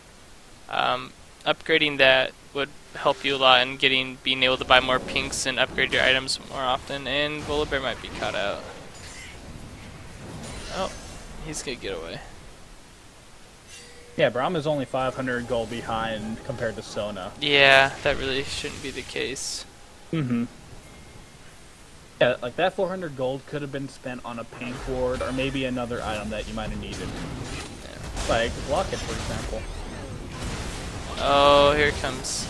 Speaker 1: Upgrading that would help you a lot in being able to buy more pinks and upgrade your items more often, and Volibear might be caught out. Oh, he's gonna get away.
Speaker 2: Yeah, Braum is only 500 gold behind compared to Sona.
Speaker 1: Yeah, that really shouldn't be the case.
Speaker 2: Mm-hmm. Yeah, like that 400 gold could have been spent on a pink ward or maybe another item that you might have needed.
Speaker 1: Yeah.
Speaker 2: Like Locket, for example.
Speaker 1: Oh, here it comes.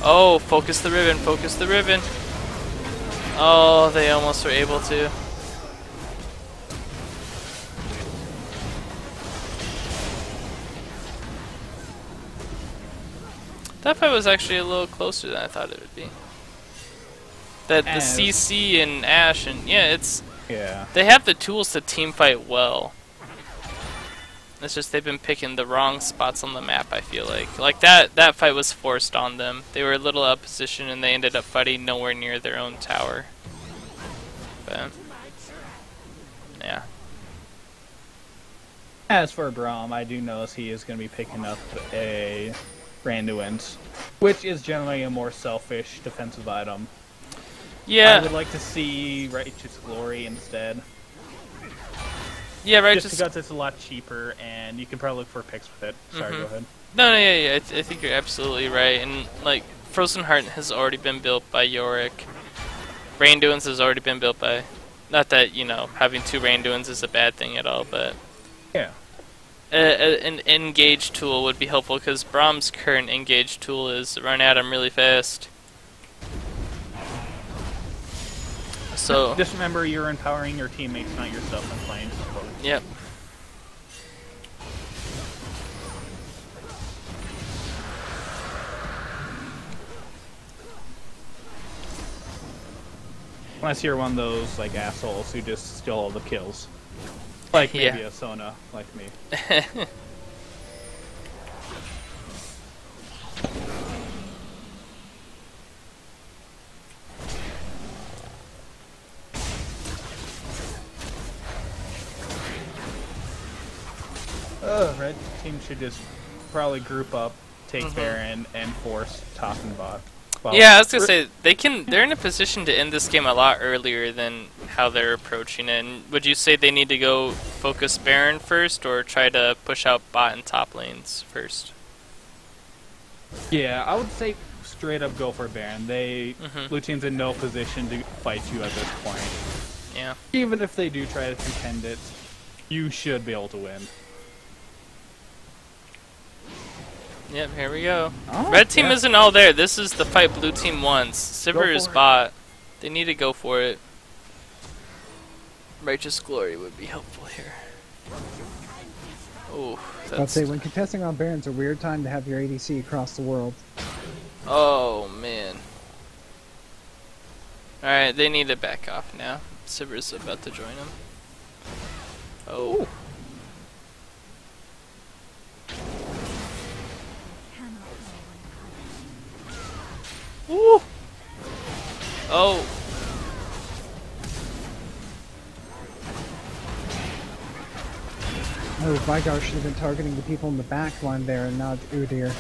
Speaker 1: Oh, focus the Riven, focus the Riven. Oh, they almost were able to. That fight was actually a little closer than I thought it would be. That the CC and Ashe and yeah, they have the tools to team fight well. It's just they've been picking the wrong spots on the map, I feel like. Like that fight was forced on them. They were a little out of position and they ended up fighting nowhere near their own tower. But yeah.
Speaker 2: As for Braum, I do notice he is going to be picking up a Randuin's, which is generally a more selfish defensive item.
Speaker 1: Yeah.
Speaker 2: I would like to see Righteous Glory instead.
Speaker 1: Yeah, right.
Speaker 2: Just because it's a lot cheaper, and you can probably look for picks with it. Sorry, go ahead.
Speaker 1: No, yeah. I think you're absolutely right. And like, Frozen Heart has already been built by Yorick. Randuin's has already been built by. Not that having two Randuin's is a bad thing at all, but
Speaker 2: yeah,
Speaker 1: an engage tool would be helpful because Braum's current engage tool is run at him really fast. So
Speaker 2: just remember, you're empowering your teammates, not yourself, in playing.
Speaker 1: Yep.
Speaker 2: Unless you're one of those like assholes who just steal all the kills, like maybe a Sona, like me. Red team should just probably group up, take Baron, and force top and bot. Well,
Speaker 1: yeah, I was gonna say they're in a position to end this game a lot earlier than how they're approaching it. And would you say they need to go focus Baron first, or try to push out bot and top lanes first?
Speaker 2: Yeah, I would say straight up go for Baron. Blue team's in no position to fight you at this point.
Speaker 1: Yeah.
Speaker 2: Even if they do try to contend it, you should be able to win.
Speaker 1: Yep, here we go.
Speaker 2: Oh,
Speaker 1: Red team isn't all there. This is the fight blue team wants. Sivir is bot. They need to go for it. Righteous Glory would be helpful here. Oh,
Speaker 3: I'd say when contesting on Baron's a weird time to have your ADC across the world.
Speaker 1: Oh, man. Alright, they need to back off now. Sivir's about to join them. Oh.
Speaker 2: Ooh.
Speaker 1: Woo! Oh.
Speaker 3: Oh, Vygar should have been targeting the people in the back line there and not Udyr.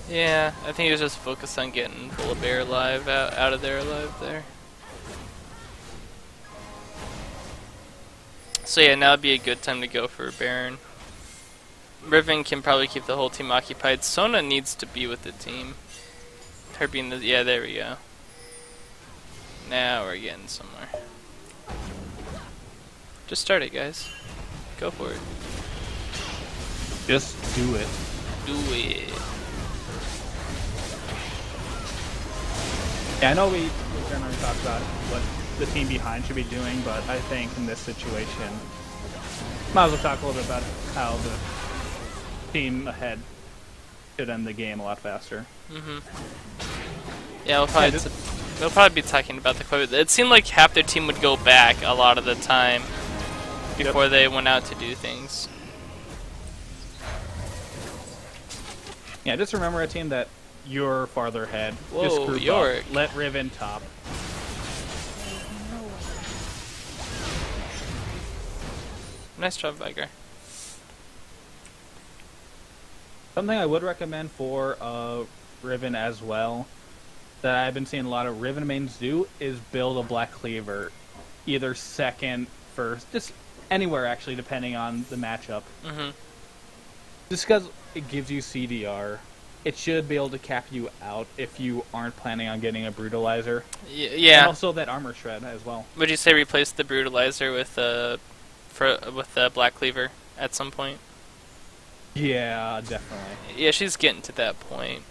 Speaker 1: Yeah, I think he was just focused on getting Volibear alive out of there alive there. So yeah, now would be a good time to go for Baron. Riven can probably keep the whole team occupied. Sona needs to be with the team. Her being yeah, there we go. Now we're getting somewhere. Just start it, guys. Go for it.
Speaker 2: Just do it.
Speaker 1: Do it.
Speaker 2: Yeah, I know we generally talk about what the team behind should be doing, but I think in this situation, might as well talk a little bit about how the team ahead should end the game a lot faster.
Speaker 1: Yeah, we'll probably be talking about the quote. It seemed like half their team would go back a lot of the time before they went out to do things.
Speaker 2: Yeah, just remember a team that you're farther ahead.
Speaker 1: Whoa,
Speaker 2: just group
Speaker 1: Yorick.
Speaker 2: up. Let Riven top.
Speaker 1: Nice job, Viger.
Speaker 2: Something I would recommend for Riven as well, that I've been seeing a lot of Riven mains do, is build a Black Cleaver. Either second, first, just anywhere actually, depending on the matchup. Just because it gives you CDR, it should be able to cap you out if you aren't planning on getting a Brutalizer.
Speaker 1: Yeah.
Speaker 2: And also that Armor Shred as well.
Speaker 1: Would you say replace the Brutalizer with the Black Cleaver at some point?
Speaker 2: Yeah, definitely.
Speaker 1: Yeah, she's getting to that point.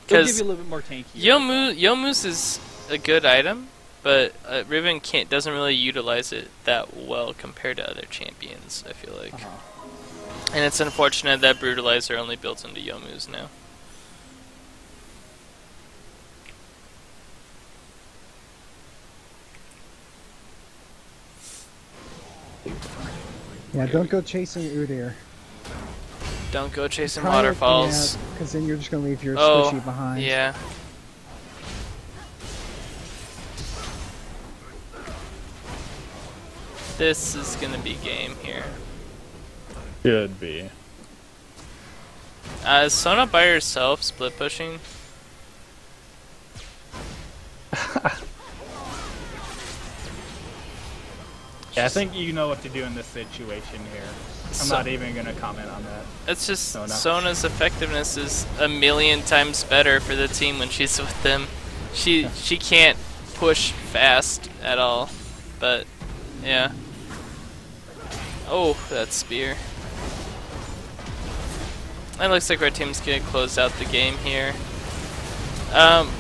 Speaker 2: It'll give
Speaker 1: Because
Speaker 2: you a little bit more tanky.
Speaker 1: Yomu's is a good item, but Riven doesn't really utilize it that well compared to other champions, I feel like. And it's unfortunate that Brutalizer only builds into Yomu's now.
Speaker 3: Yeah, don't go chasing Udyr.
Speaker 1: Don't go chasing waterfalls.
Speaker 3: Because then you're just going to leave your
Speaker 1: Oh,
Speaker 3: squishy behind.
Speaker 1: yeah. This is gonna be game here.
Speaker 2: Should be.
Speaker 1: Is Sona by herself split pushing?
Speaker 2: Yeah, I think you know what to do in this situation here. I'm not even going to comment on that.
Speaker 1: It's just
Speaker 2: Sona.
Speaker 1: Sona's effectiveness is a million times better for the team when she's with them. She can't push fast at all, but yeah. Oh, that spear. It looks like red team's gonna close out the game here.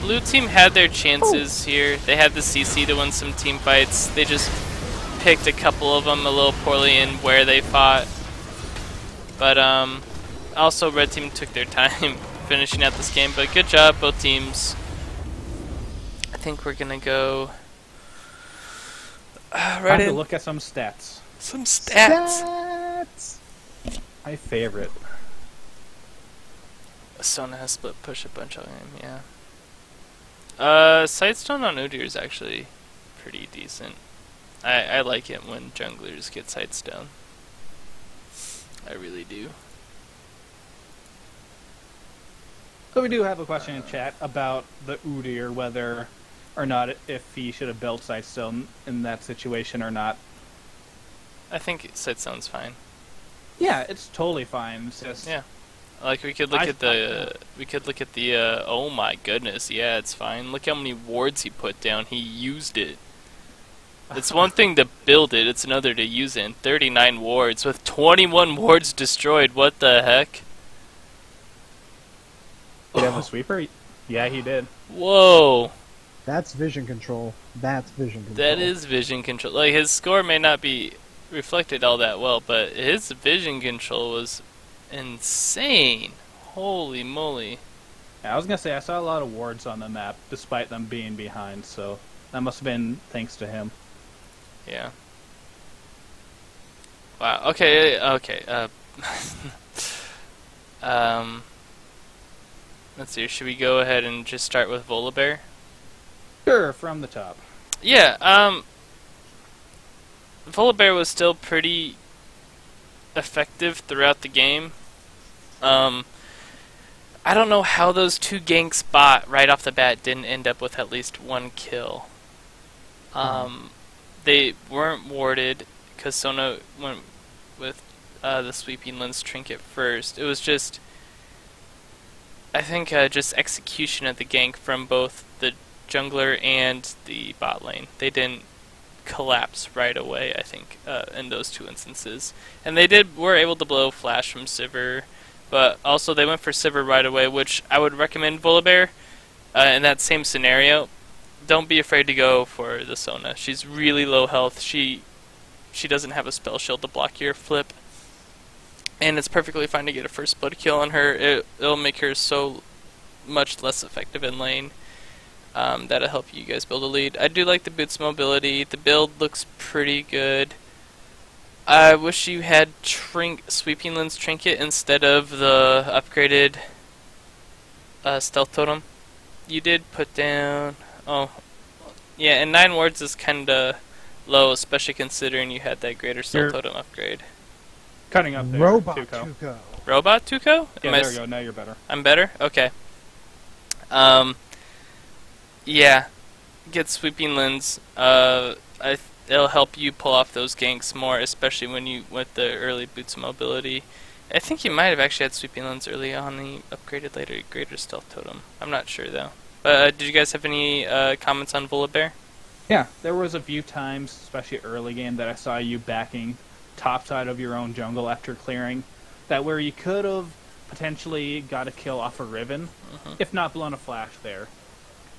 Speaker 1: Blue team had their chances here. They had the CC to win some team fights. They just picked a couple of them a little poorly in where they fought. But also red team took their time finishing out this game. But good job, both teams. I think we're gonna go right
Speaker 2: Time to
Speaker 1: in.
Speaker 2: look at some stats.
Speaker 1: Some stats.
Speaker 3: Stats!
Speaker 2: My favorite.
Speaker 1: Sona has split push a bunch of him, yeah. Sightstone on Udyr is actually pretty decent. I like it when junglers get Sightstone. I really do.
Speaker 2: So we do have a question in chat about the Udyr, whether or not if he should have built Sightstone in that situation or not.
Speaker 1: I think Sightstone's fine.
Speaker 2: Yeah, it's totally fine. It's just,
Speaker 1: Yeah. Like we could look at the oh my goodness, yeah, it's fine. Look how many wards he put down. He used it. It's one thing to build it, it's another to use it. And 39 wards with 21 wards destroyed. What the heck?
Speaker 2: Did he have a sweeper? Yeah, he did.
Speaker 1: Whoa.
Speaker 3: That's vision control. That's vision control.
Speaker 1: That is vision control. Like, his score may not be reflected all that well, but his vision control was insane. Holy moly.
Speaker 2: Yeah, I was gonna say I saw a lot of wards on the map, despite them being behind. So that must have been thanks to him.
Speaker 1: Yeah. Wow. Okay. Okay. Let's see. Should we go ahead and just start with Volibear?
Speaker 2: Sure, from the top.
Speaker 1: Yeah. Volibear was still pretty effective throughout the game. I don't know how those two ganks bot right off the bat didn't end up with at least one kill. They weren't warded because Sona went with the Sweeping Lens Trinket first. It was just, I think, just execution of the gank from both the jungler and the bot lane. They didn't collapse right away, I think, in those two instances. And they were able to blow Flash from Sivir, but also they went for Sivir right away, which I would recommend Volibear in that same scenario. Don't be afraid to go for the Sona. She's really low health. She doesn't have a spell shield to block your flip. And it's perfectly fine to get a first blood kill on her. It'll make her so much less effective in lane. That'll help you guys build a lead. I do like the boots mobility. The build looks pretty good. I wish you had Sweeping Lens Trinket instead of the upgraded Stealth Totem. You did put down... Oh, yeah, and 9 wards is kinda low, especially considering you had that greater Stealth Totem upgrade.
Speaker 2: Cutting up there,
Speaker 3: Robot
Speaker 2: Tuco.
Speaker 3: Tuco.
Speaker 1: Robot Tuco?
Speaker 2: Yeah, there we go. Now you're better.
Speaker 1: I'm better? Okay. Yeah. Get Sweeping Lens. It'll help you pull off those ganks more, especially when you with the early boots mobility. I think you might have actually had Sweeping Lens early on and you upgraded later Greater Stealth Totem. I'm not sure though. But did you guys have any comments on Volibear?
Speaker 2: Yeah, there was a few times, especially early game, that I saw you backing top side of your own jungle after clearing. that where you could have potentially got a kill off of Riven, if not blown a flash there.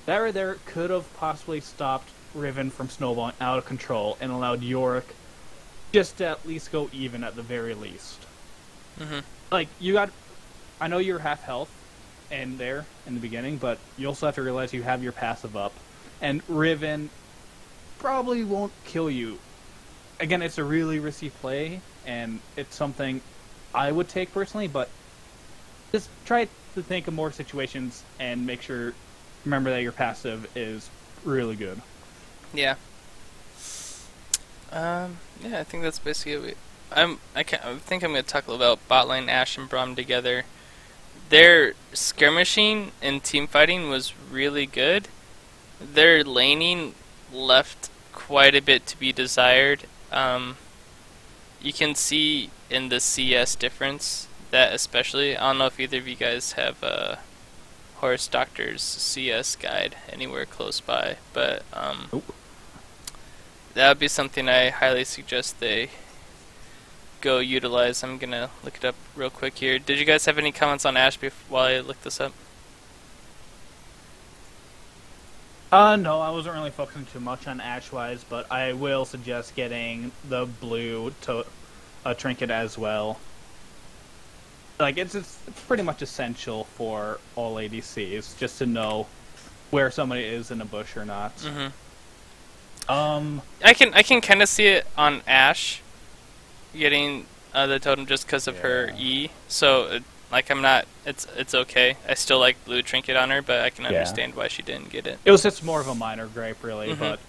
Speaker 2: That right there could have possibly stopped Riven from snowballing out of control and allowed Yorick just to at least go even at the very least. Like, I know you're half health in there in the beginning, but you also have to realize you have your passive up. And Riven probably won't kill you. Again, it's a really risky play, and it's something I would take personally, but just try to think of more situations and remember that your passive is really good.
Speaker 1: Yeah. Yeah, I think that's basically it. I think I'm going to talk a little about bot lane Ashe and Braum together. Their skirmishing and team fighting was really good. Their laning left quite a bit to be desired. You can see in the CS difference that especially, I don't know if either of you guys have Horus Doctor's CS guide anywhere close by, but that would be something I highly suggest they go utilize. I'm gonna look it up real quick here. Did you guys have any comments on Ashe while I look this up?
Speaker 2: No, I wasn't really focusing too much on Ashe-wise, but I will suggest getting the blue trinket as well. Like, it's pretty much essential for all ADCs, just to know where somebody is in a bush or not.
Speaker 1: I can kind of see it on Ashe getting the totem just because of her E. So like, I'm not. It's okay. I still like blue trinket on her, but I can understand why she didn't get it.
Speaker 2: It was just more of a minor gripe, really. But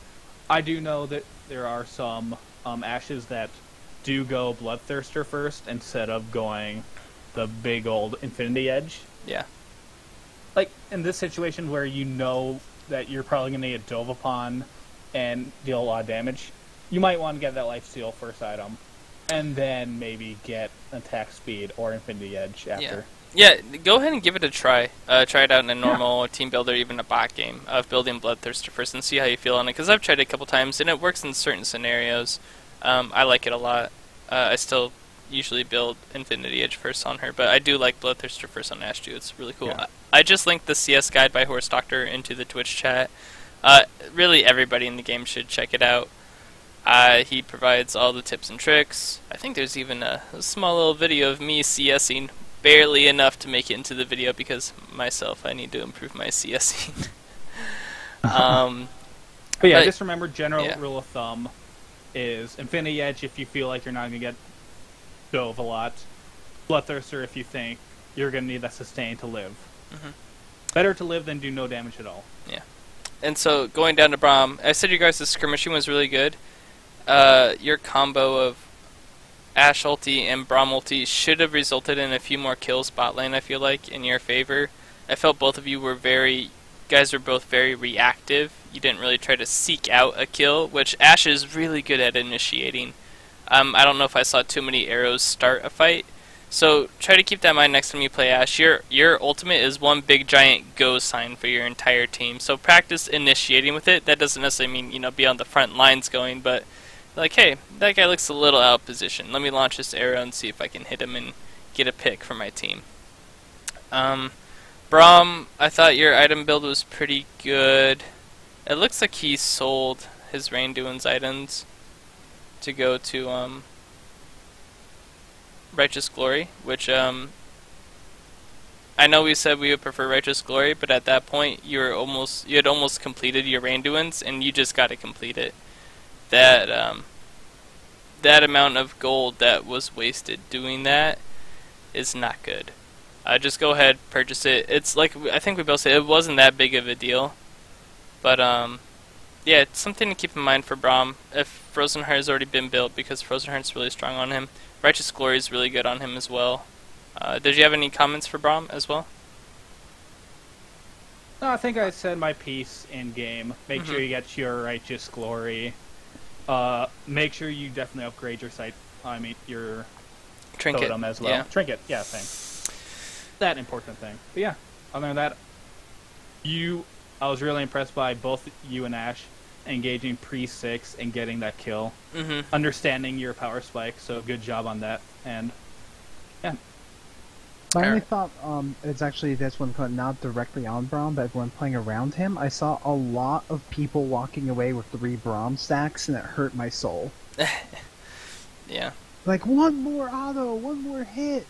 Speaker 2: I do know that there are some Ashes that do go Bloodthirster first instead of going the big old Infinity Edge.
Speaker 1: Yeah.
Speaker 2: Like, in this situation where you know that you're probably going to get dove upon and deal a lot of damage, you might want to get that lifesteal first item, and then maybe get attack speed or Infinity Edge after.
Speaker 1: Yeah, go ahead and give it a try. Try it out in a normal team build or even a bot game of building Bloodthirster first and see how you feel on it, because I've tried it a couple times and it works in certain scenarios. I like it a lot. I still usually build Infinity Edge first on her, but I do like Bloodthirster first on Ashe too. It's really cool. I just linked the CS guide by Horus Doctor into the Twitch chat. Really, everybody in the game should check it out. He provides all the tips and tricks. I think there's even a small little video of me CSing, barely enough to make it into the video because I need to improve my CSing.
Speaker 2: But yeah, just remember, general rule of thumb is Infinity Edge if you feel like you're not going to get dove a lot. Bloodthirster if you think you're going to need that sustain to live. Better to live than do no damage at all.
Speaker 1: Yeah. And so, going down to Braum, I said you guys' skirmishing was really good. Your combo of Ashe ulti and Braum ulti should have resulted in a few more kills bot lane, I feel like, in your favor. I felt both of you were guys were both very reactive. You didn't really try to seek out a kill, which Ashe is really good at initiating. I don't know if I saw too many arrows start a fight. So try to keep that in mind next time you play Ashe. Your ultimate is one big giant go sign for your entire team. So practice initiating with it. That doesn't necessarily mean, be on the front lines going, but like, hey, that guy looks a little out of position. Let me launch this arrow and see if I can hit him and get a pick for my team. Braum, I thought your item build was pretty good. It looks like he sold his Randuin's items to go to Righteous Glory, which I know we said we would prefer Righteous Glory, but at that point you had almost completed your Randuin's and you just got to complete it. That amount of gold that was wasted doing that is not good. Just go ahead, purchase it. It's like, I think we both said, it wasn't that big of a deal. But, yeah, it's something to keep in mind for Braum. If Frozen Heart has already been built, because Frozen Heart's really strong on him. Righteous Glory is really good on him as well. Did you have any comments for Braum as well?
Speaker 2: No, I think I said my piece in game. Make sure you get your Righteous Glory. Make sure you definitely upgrade your your
Speaker 1: Trinket
Speaker 2: totem as well.
Speaker 1: Yeah.
Speaker 2: Trinket, yeah, same. That important thing. But yeah, other than that, I was really impressed by both you and Ashe engaging pre-6 and getting that kill. Understanding your power spike, so good job on that. And yeah,
Speaker 3: My only
Speaker 1: Alright.
Speaker 3: thought is actually this one not directly on Braum, but when playing around him, I saw a lot of people walking away with 3 Braum stacks, and it hurt my soul.
Speaker 1: Yeah.
Speaker 3: Like, one more auto, one more hit.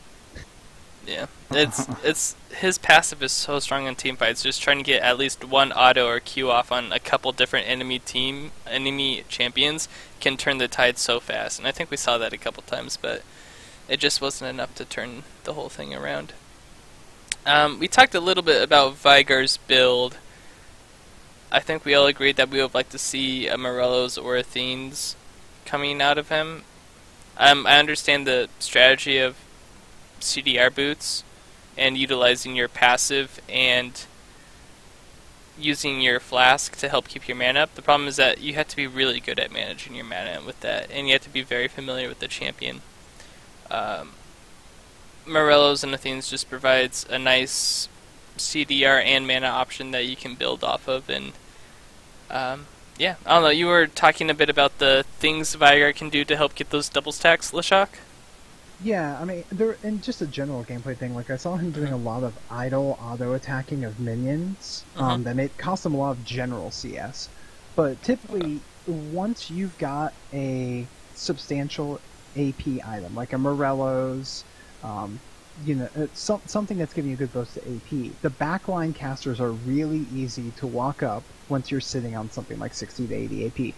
Speaker 1: Yeah, it's his passive is so strong in team fights. Just trying to get at least one auto or Q off on a couple different enemy champions can turn the tide so fast. And I think we saw that a couple times, but it just wasn't enough to turn the whole thing around. We talked a little bit about Vigar's build. I think we all agreed that we would like to see a Morello's or Athene's coming out of him. I understand the strategy of CDR boots and utilizing your passive and using your flask to help keep your mana up. The problem is that you have to be really good at managing your mana with that, and you have to be very familiar with the champion. Morello's and Athene's just provides a nice CDR and mana option that you can build off of, and yeah, I don't know, you were talking a bit about the things Vigar can do to help get those double stacks, Lashak?
Speaker 3: Yeah, I mean, and just a general gameplay thing, like I saw him doing a lot of idle auto-attacking of minions, that cost him a lot of general CS. But typically, once you've got a substantial AP item, like a Morello's, something that's giving you a good boost to AP, the backline casters are really easy to walk up once you're sitting on something like 60 to 80 AP.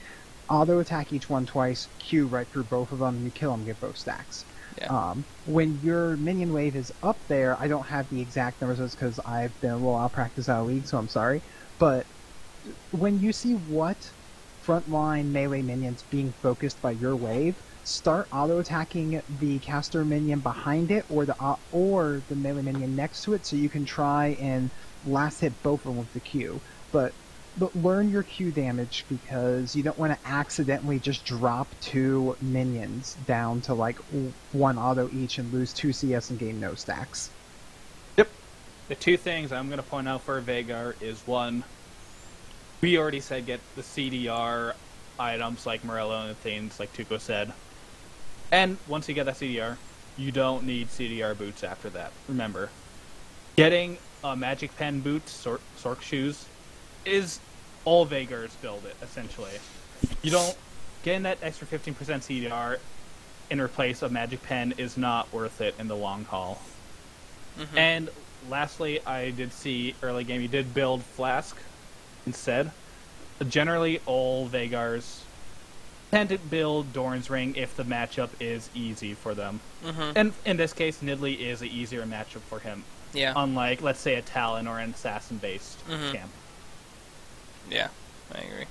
Speaker 3: Auto-attack each one twice, Q right through both of them, and you kill them, get both stacks.
Speaker 1: Yeah.
Speaker 3: When your minion wave is up there, I don't have the exact numbers because I've been a little out of practice out of league, so I'm sorry. But when you see what frontline melee minions being focused by your wave, start auto-attacking the caster minion behind it or the melee minion next to it, so you can try and last hit both of them with the Q. But learn your Q damage, because you don't want to accidentally just drop 2 minions down to like 1 auto each and lose 2 CS and gain no stacks.
Speaker 2: Yep. The 2 things I'm going to point out for Veigar is, 1, we already said get the CDR items like Morello and things like Tuco said. And once you get that CDR, you don't need CDR boots after that. Remember, getting a Magic Pen boots, Sork shoes, is all Veigar's build it, essentially. You don't... Getting that extra 15% CDR in replace of Magic Pen is not worth it in the long haul. Mm-hmm. And lastly, I did see early game you did build Flask instead. Generally, all Veigars tend to build Doran's Ring if the matchup is easy for them. Mm-hmm. And in this case, Nidalee is an easier matchup for him.
Speaker 1: Yeah.
Speaker 2: Unlike, let's say, a Talon or an assassin-based camp.
Speaker 1: Yeah, I agree.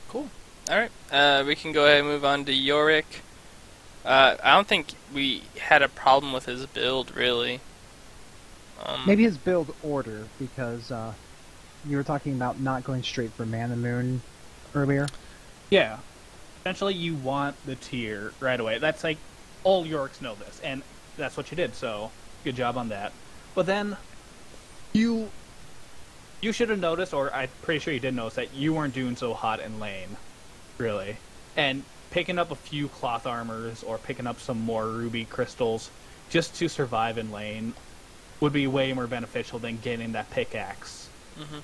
Speaker 1: Cool. Alright, we can go ahead and move on to Yorick. I don't think we had a problem with his build, really.
Speaker 3: Maybe his build order, because you were talking about not going straight for Mana Moon earlier.
Speaker 2: Yeah. Essentially, you want the tier right away. That's like, all Yoriks know this, and that's what you did, so good job on that. But then, you should have noticed, or I'm pretty sure you did notice, that you weren't doing so hot in lane, really. And picking up a few cloth armors, or picking up some more ruby crystals, just to survive in lane, would be way more beneficial than getting that pickaxe.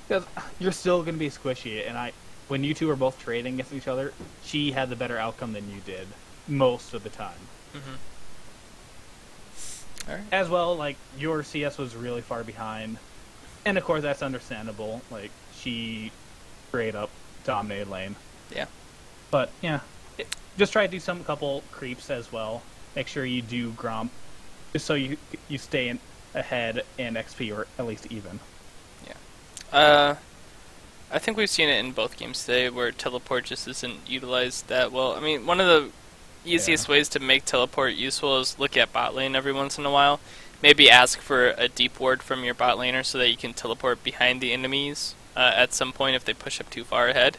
Speaker 2: Because you're still going to be squishy, and when you two were both trading against each other, she had the better outcome than you did, most of the time.
Speaker 1: Alright.
Speaker 2: As well, like, your CS was really far behind. And of course, that's understandable. Like, she straight up dominated lane.
Speaker 1: Yeah.
Speaker 2: But, yeah. Just try to do couple creeps as well. Make sure you do Gromp. Just so you stay ahead in XP, or at least even.
Speaker 1: Yeah. I think we've seen it in both games today, where teleport just isn't utilized that well. I mean, one of the easiest ways to make teleport useful is look at bot lane every once in a while. Maybe ask for a deep ward from your bot laner so that you can teleport behind the enemies at some point if they push up too far ahead.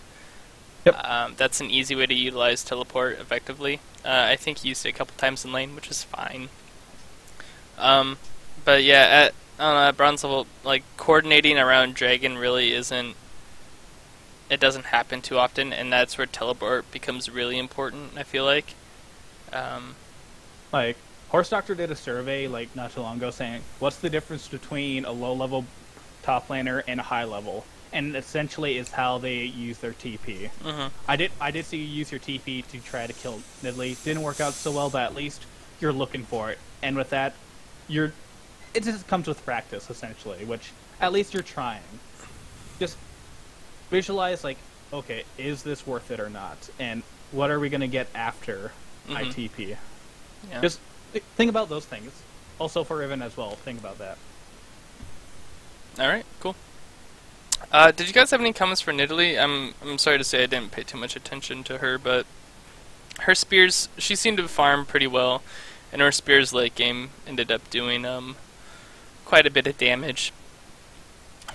Speaker 1: Yep. That's an easy way to utilize teleport effectively. I think you used it a couple times in lane, which is fine. But yeah, at bronze level, like, coordinating around Dragon really isn't... It doesn't happen too often, and that's where teleport becomes really important, I feel like.
Speaker 2: Like, Horse Doctor did a survey like not too long ago saying, what's the difference between a low-level top laner and a high-level? And essentially is how they use their TP.
Speaker 1: Mm-hmm.
Speaker 2: I did see you use your TP to try to kill Nidalee. Didn't work out so well, but at least you're looking for it. And with that, it just comes with practice, essentially, which at least you're trying. Just visualize, like, okay, is this worth it or not? And what are we going to get after I TP?
Speaker 1: Yeah.
Speaker 2: Just think about those things. Also for Riven as well, think about that.
Speaker 1: Alright, cool. Did you guys have any comments for Nidalee? I'm sorry to say I didn't pay too much attention to her, but her spears, she seemed to farm pretty well, and her spears late game ended up doing quite a bit of damage.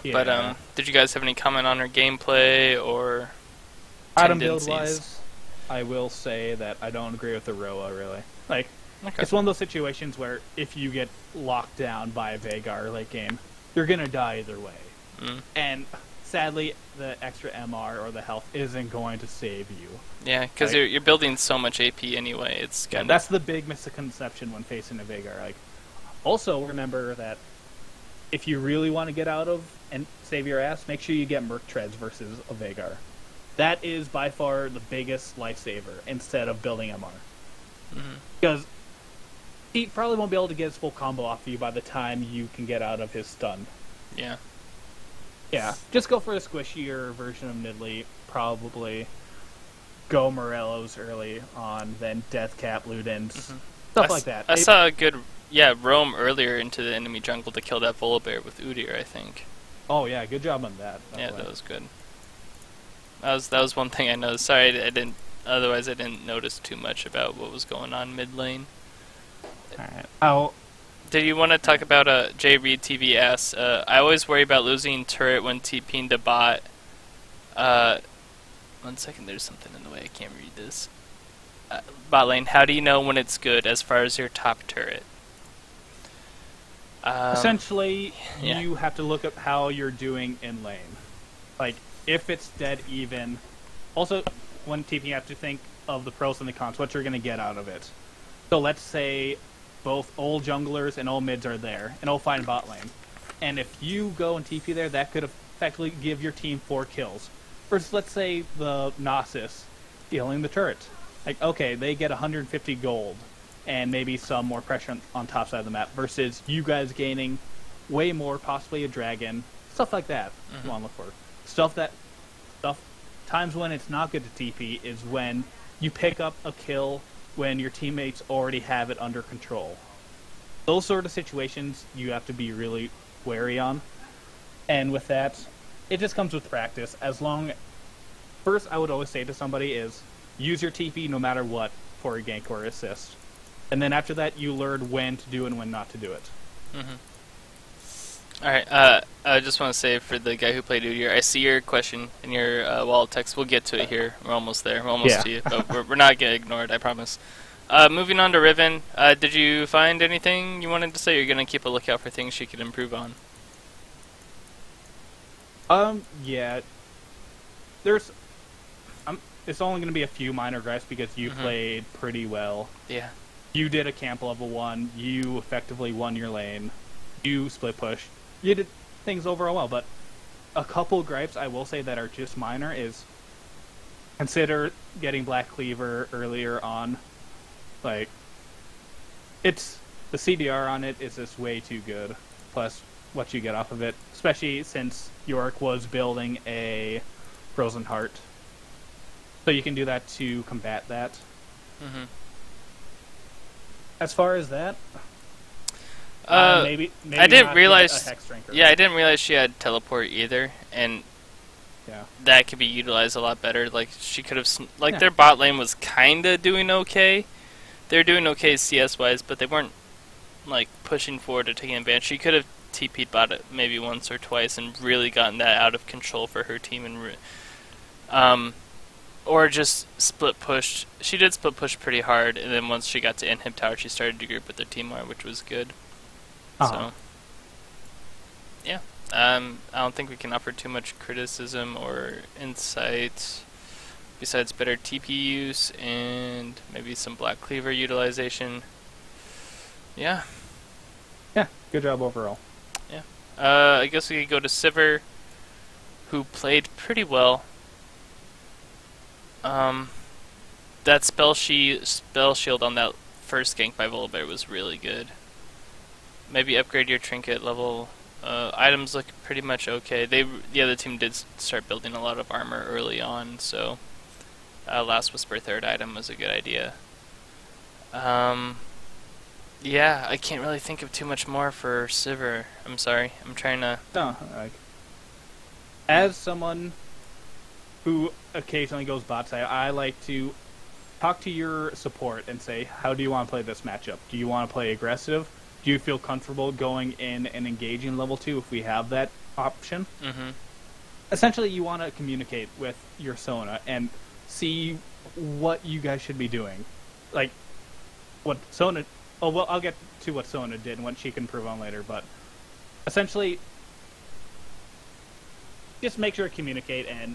Speaker 2: Yeah.
Speaker 1: But did you guys have any comment on her gameplay or
Speaker 2: item
Speaker 1: tendencies?
Speaker 2: build-wise, I will say that I don't agree with the Roa, really. Like,
Speaker 1: Okay.
Speaker 2: it's one of those situations where if you get locked down by a Veigar late game, you're gonna die either way.
Speaker 1: Mm.
Speaker 2: And sadly, the extra MR or the health isn't going to save you.
Speaker 1: Yeah, because
Speaker 2: Like-
Speaker 1: you're building so much AP anyway. It's
Speaker 2: Yeah,
Speaker 1: kind
Speaker 2: that's the big misconception when facing a Veigar. Like, also remember that if you really want to get out of and save your ass, make sure you get Merc Treads versus a Veigar. That is by far the biggest lifesaver instead of building MR. Because he probably won't be able to get his full combo off you by the time you can get out of his stun.
Speaker 1: Yeah.
Speaker 2: Yeah, just go for a squishier version of Nidalee. Probably go Morello's early on, then Deathcap, Ludens, stuff like that.
Speaker 1: I saw a good roam earlier into the enemy jungle to kill that Volibear with Udyr, I think.
Speaker 2: Oh yeah, good job on that. by
Speaker 1: Yeah,
Speaker 2: the way.
Speaker 1: that was good. That was one thing I noticed. Sorry, I didn't. Otherwise, I didn't notice too much about what was going on mid lane.
Speaker 2: Alright. Oh,
Speaker 1: Did you want to talk about J Reed TV asks? I always worry about losing turret when TPing to bot. 1 second, there's something in the way. I can't read this. Bot lane. How do you know when it's good as far as your top turret?
Speaker 2: essentially,
Speaker 1: yeah.
Speaker 2: you have to look at how you're doing in lane. Like, if it's dead even. Also, when TPing, you have to think of the pros and the cons, what you're going to get out of it. So let's say both old junglers and old mids are there, and all fine bot lane. And if you go and TP there, that could effectively give your team 4 kills. Versus, let's say, the Gnosis stealing the turret. Like, okay, they get 150 gold, and maybe some more pressure on top side of the map, versus you guys gaining way more, possibly a dragon, stuff like that. You want to look for times when it's not good to TP is when you pick up a kill when your teammates already have it under control. Those sort of situations you have to be really wary on. And with that, it just comes with practice. First, I would always say to somebody is, use your TP no matter what for a gank or assist. And then after that, you learn when to do and when not to do it.
Speaker 1: Alright, I just want to say for the guy who played Udyr, I see your question in your wall of text. We'll get to it here. We're almost there. We're almost to you. But we're not getting ignored, I promise. Moving on to Riven, did you find anything you wanted to say? Or you're going to keep a lookout for things she could improve on?
Speaker 2: Yeah. It's only going to be a few minor gripes because you played pretty well.
Speaker 1: Yeah.
Speaker 2: You did a camp level 1. You effectively won your lane. You split push. You did things overall well, but a couple gripes I will say that are just minor is consider getting Black Cleaver earlier on. Like, it's the CDR on it is just way too good. Plus, what you get off of it, especially since Yorick was building a Frozen Heart. So you can do that to combat that. As far as that, maybe
Speaker 1: I didn't
Speaker 2: not
Speaker 1: realize.
Speaker 2: get a Hex Drinker.
Speaker 1: Yeah, I didn't realize she had teleport either, and
Speaker 2: Yeah.
Speaker 1: that could be utilized a lot better. Like she could have,
Speaker 2: Yeah.
Speaker 1: their bot lane was kind of doing okay. They're doing okay CS wise, but they weren't like pushing forward or taking advantage. She could have TP'd bot it maybe once or twice and really gotten that out of control for her team and or just split pushed. She did split push pretty hard, and then once she got to inhib tower, she started to group with their team more, which was good. So, yeah. I don't think we can offer too much criticism or insight besides better TP use and maybe some Black Cleaver utilization. Yeah.
Speaker 2: Yeah, good job overall.
Speaker 1: I guess we could go to Sivir, who played pretty well. That spell shield on that first gank by Volibear was really good. Maybe upgrade your trinket level. Items look pretty much okay. The other team did start building a lot of armor early on, so Last Whisper third item was a good idea. Yeah, I can't really think of too much more for Sivir. I'm sorry. I'm trying to...
Speaker 2: No, as someone who occasionally goes bot side, I like to talk to your support and say, how do you want to play this matchup? Do you want to play aggressive? Do you feel comfortable going in and engaging level 2 if we have that option?
Speaker 1: Mm-hmm.
Speaker 2: Essentially, you want to communicate with your Sona and see what you guys should be doing. Like, what Sona... Oh, well, I'll get to what Sona did and what she can improve on later, but essentially, just make sure to communicate and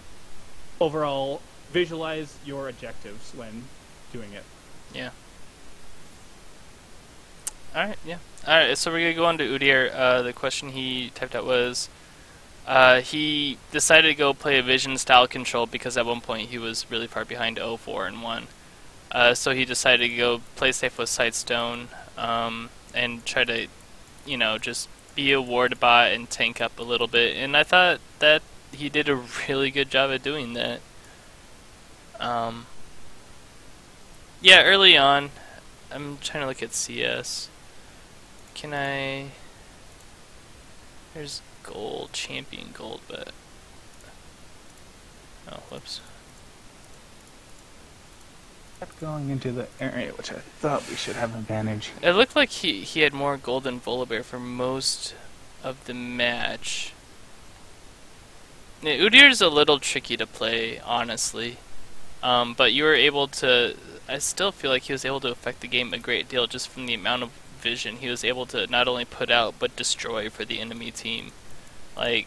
Speaker 2: overall visualize your objectives when doing it.
Speaker 1: Yeah. Alright, yeah. Alright, so we're going to go on to Udyr. The question he typed out was, he decided to go play a Vision style control because at one point he was really far behind 0-4 and 1. So he decided to go play safe with Sightstone, and try to, just be a ward bot and tank up a little bit. And I thought that he did a really good job at doing that. Yeah, early on, I'm trying to look at CS. Can I... There's gold, champion gold, but... Oh, whoops.
Speaker 2: Kept going into the area, which I thought we should have advantage.
Speaker 1: It looked like he had more gold than Volibear for most of the match. Yeah, Udyr's a little tricky to play, honestly. But you were able to... I still feel like he was able to affect the game a great deal just from the amount of vision he was able to not only put out, but destroy for the enemy team. Like,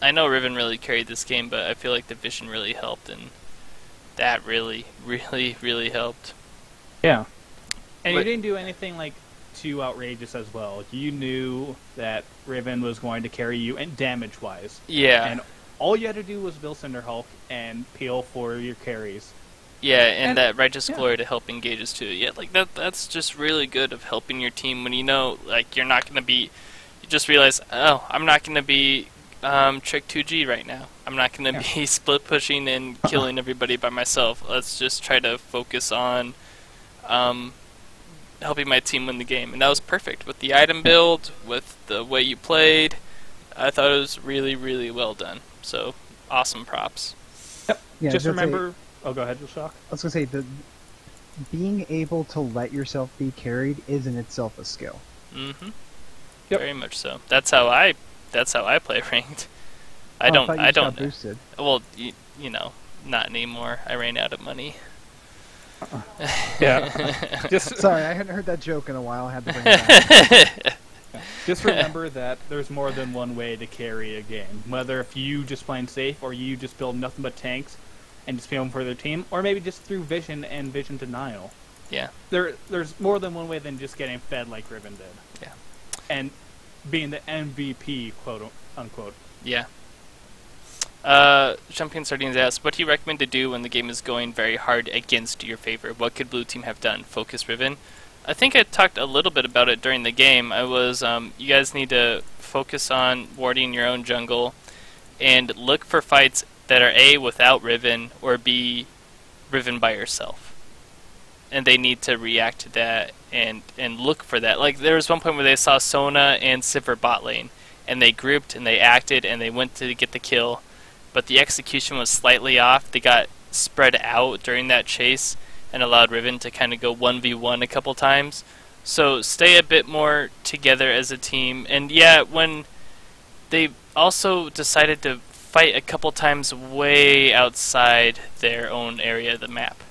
Speaker 1: I know Riven really carried this game, but I feel like the vision really helped, and that really, really, really helped.
Speaker 2: Yeah. And you didn't do anything, like, too outrageous as well. You knew that Riven was going to carry you, and damage-wise.
Speaker 1: Yeah.
Speaker 2: And all you had to do was build Cinderhulk and peel for your carries.
Speaker 1: Yeah, and that Righteous Glory to help engages too. Yeah, like that's just really good of helping your team when you know, like, you're not going to be... You just realize, oh, I'm not going to be Trick 2G right now. I'm not going to be split pushing and killing everybody by myself. Let's just try to focus on helping my team win the game. And that was perfect with the item build, with the way you played. I thought it was really, really well done. So, awesome props.
Speaker 2: Yep.
Speaker 3: Yeah,
Speaker 2: just remember... Oh, go ahead, Shock.
Speaker 3: I was going to say, being able to let yourself be carried is in itself a skill.
Speaker 1: Mm-hmm.
Speaker 2: Yep.
Speaker 1: Very much so. That's how I play ranked. I don't
Speaker 3: got boosted.
Speaker 1: Well, you know, not anymore. I ran out of money.
Speaker 2: Yeah. Just
Speaker 3: sorry, I hadn't heard that joke in a while. I had to bring it back.
Speaker 2: Just remember that there's more than one way to carry a game. Whether if you just playing safe or you just build nothing but tanks and just peel them for their team, or maybe just through vision and vision denial.
Speaker 1: Yeah.
Speaker 2: There's more than one way than just getting fed like Riven did.
Speaker 1: Yeah.
Speaker 2: And being the MVP, quote unquote.
Speaker 1: Yeah. Champion Sardines asked, what do you recommend to do when the game is going very hard against your favor? What could blue team have done? Focus Riven? I think I talked a little bit about it during the game. I was, you guys need to focus on warding your own jungle and look for fights that are A, without Riven, or B, Riven by yourself. And they need to react to that and look for that. Like, there was one point where they saw Sona and Sivir bot lane, and they grouped and they acted and they went to get the kill, but the execution was slightly off. They got spread out during that chase and allowed Riven to kind of go 1v1 a couple times. So stay a bit more together as a team. And yeah, when they also decided to fight a couple times way outside their own area of the map.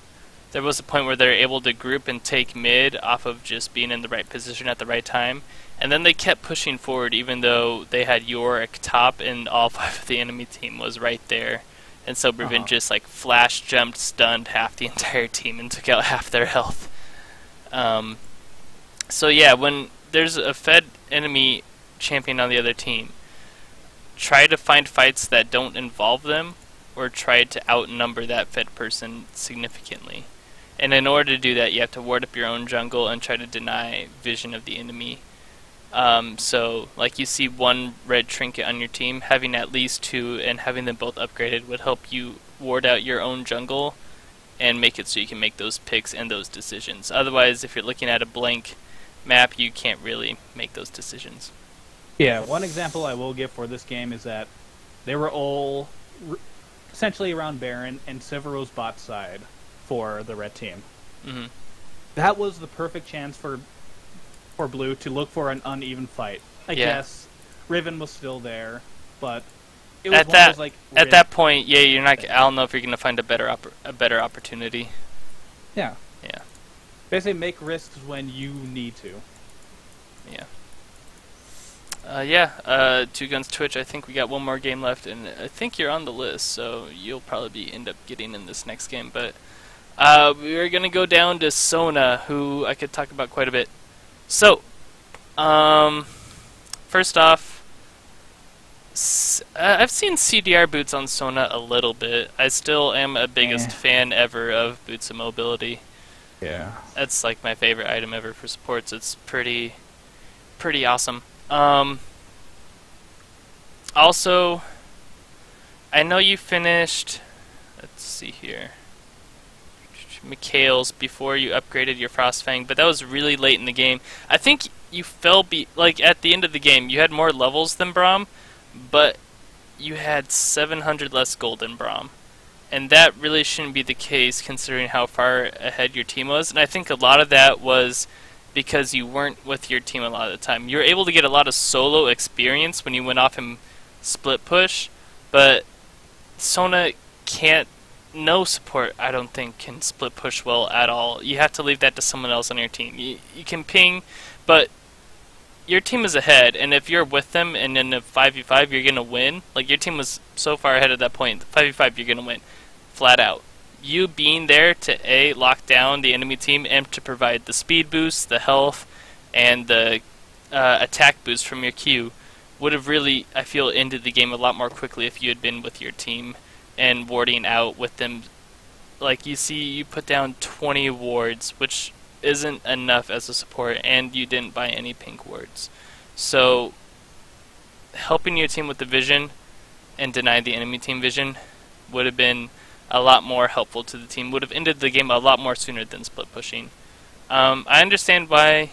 Speaker 1: There was a point where they were able to group and take mid off of just being in the right position at the right time, and then they kept pushing forward even though they had Yorick top and all 5 of the enemy team was right there. And so Riven just like flash jumped, stunned half the entire team and took out half their health. So yeah, when there's a fed enemy champion on the other team, try to find fights that don't involve them, or try to outnumber that fed person significantly. And in order to do that, you have to ward up your own jungle and try to deny vision of the enemy. So, like you see one red trinket on your team, having at least two and having them both upgraded would help you ward out your own jungle and make it so you can make those picks and those decisions. Otherwise, if you're looking at a blank map, you can't really make those decisions.
Speaker 2: Yeah, one example I will give for this game is that they were all essentially around Baron and Severo's bot side for the red team.
Speaker 1: Mm-hmm.
Speaker 2: That was the perfect chance for Blue to look for an uneven fight. I guess Riven was still there, but it was
Speaker 1: at that point, yeah, you're not. I don't know if you're going to find a better opportunity.
Speaker 2: Yeah.
Speaker 1: Yeah.
Speaker 2: Basically, make risks when you need to.
Speaker 1: Yeah. Two Guns Twitch. I think we got one more game left, and I think you're on the list, so you'll probably end up getting in this next game. But we're going to go down to Sona, who I could talk about quite a bit. So, first off, I've seen CDR boots on Sona a little bit. I still am a biggest fan ever of Boots of Mobility.
Speaker 2: Yeah.
Speaker 1: That's like my favorite item ever for supports. It's pretty awesome. Also, I know you finished, let's see here, Mikael's before you upgraded your Frostfang, but that was really late in the game. I think you fell at the end of the game, you had more levels than Braum, but you had 700 less gold than Braum. And that really shouldn't be the case considering how far ahead your team was. And I think a lot of that was because you weren't with your team a lot of the time. You were able to get a lot of solo experience when you went off and split push, but Sona can't. No support, I don't think, can split push well at all. You have to leave that to someone else on your team. You can ping, but your team is ahead, and if you're with them and in a 5v5, you're going to win. Like, your team was so far ahead at that point. 5v5, you're going to win. Flat out. You being there to lock down the enemy team and to provide the speed boost, the health, and the attack boost from your Q would have really, I feel, ended the game a lot more quickly if you had been with your team and warding out with them. Like, you see, you put down 20 wards, which isn't enough as a support, and you didn't buy any pink wards. So, helping your team with the vision and deny the enemy team vision would have been a lot more helpful to the team, would have ended the game a lot more sooner than split pushing. I understand why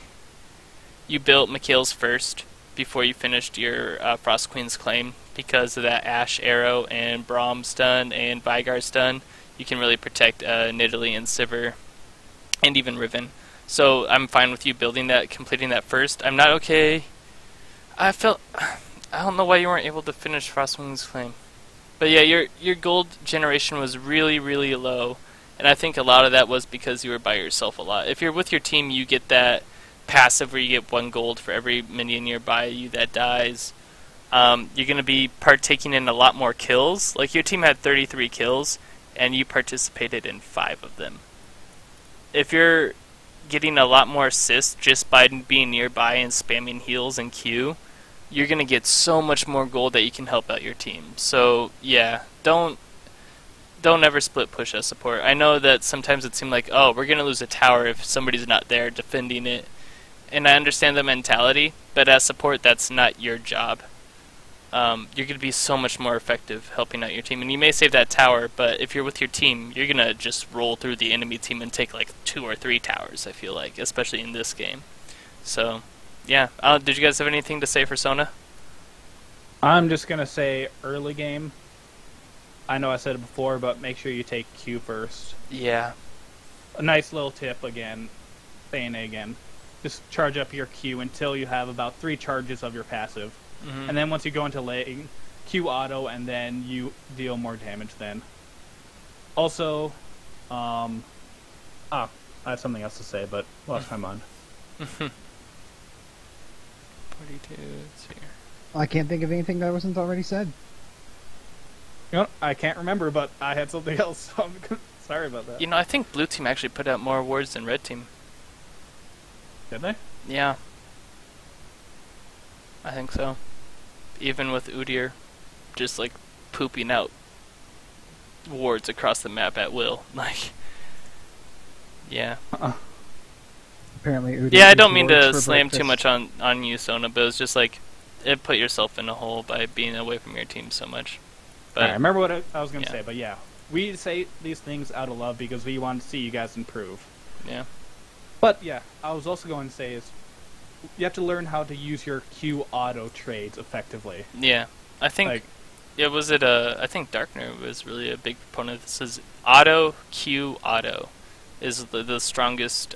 Speaker 1: you built Mikael's first before you finished your Frost Queen's claim, because of that Ashe arrow and Braum stun and Veigar stun. You can really protect Nidalee and Sivir and even Riven. So I'm fine with you building that, completing that first. I'm not okay. I don't know why you weren't able to finish Frostwing's claim. But yeah, your gold generation was really, really low, and I think a lot of that was because you were by yourself a lot. If you're with your team, you get that passive where you get 1 gold for every minion nearby you that dies. You're going to be partaking in a lot more kills. Like, your team had 33 kills, and you participated in 5 of them. If you're getting a lot more assists just by being nearby and spamming heals and Q, you're going to get so much more gold that you can help out your team. So, yeah, don't ever split push as support. I know that sometimes it seems like, oh, we're going to lose a tower if somebody's not there defending it. And I understand the mentality, but as support, that's not your job. You're going to be so much more effective helping out your team. And you may save that tower, but if you're with your team, you're going to just roll through the enemy team and take like 2 or 3 towers, I feel like, especially in this game. So, yeah. Did you guys have anything to say for Sona?
Speaker 2: I'm just going to say early game. I know I said it before, but make sure you take Q first.
Speaker 1: Yeah.
Speaker 2: A nice little tip again. Saying it again. Just charge up your Q until you have about 3 charges of your passive. Mm-hmm. And then once you go into lane, Q auto, and then you deal more damage then. Also, I have something else to say, but lost my mind.
Speaker 1: 42, it's here.
Speaker 3: I can't think of anything that wasn't already said.
Speaker 2: You know, I can't remember, but I had something else, so I'm sorry about that.
Speaker 1: You know, I think blue team actually put out more wards than red team.
Speaker 2: Did they?
Speaker 1: Yeah. I think so. Even with Udyr just like pooping out wards across the map at will. Like, yeah.
Speaker 3: Apparently, Udyr
Speaker 1: Yeah, I
Speaker 3: eats
Speaker 1: don't mean
Speaker 3: wards
Speaker 1: to
Speaker 3: for
Speaker 1: slam too
Speaker 3: breakfast.
Speaker 1: much on you, Sona, but it's just like, it put yourself in a hole by being away from your team so much. But
Speaker 2: Alright, I remember what I was going to
Speaker 1: yeah.
Speaker 2: say, but yeah. We say these things out of love because we want to see you guys improve.
Speaker 1: yeah.
Speaker 2: But yeah, I was also going to say is you have to learn how to use your Q auto trades effectively.
Speaker 1: Yeah. I think
Speaker 2: Like,
Speaker 1: yeah, was it I think Darkner was really a big proponent of this. Is auto Q auto is the strongest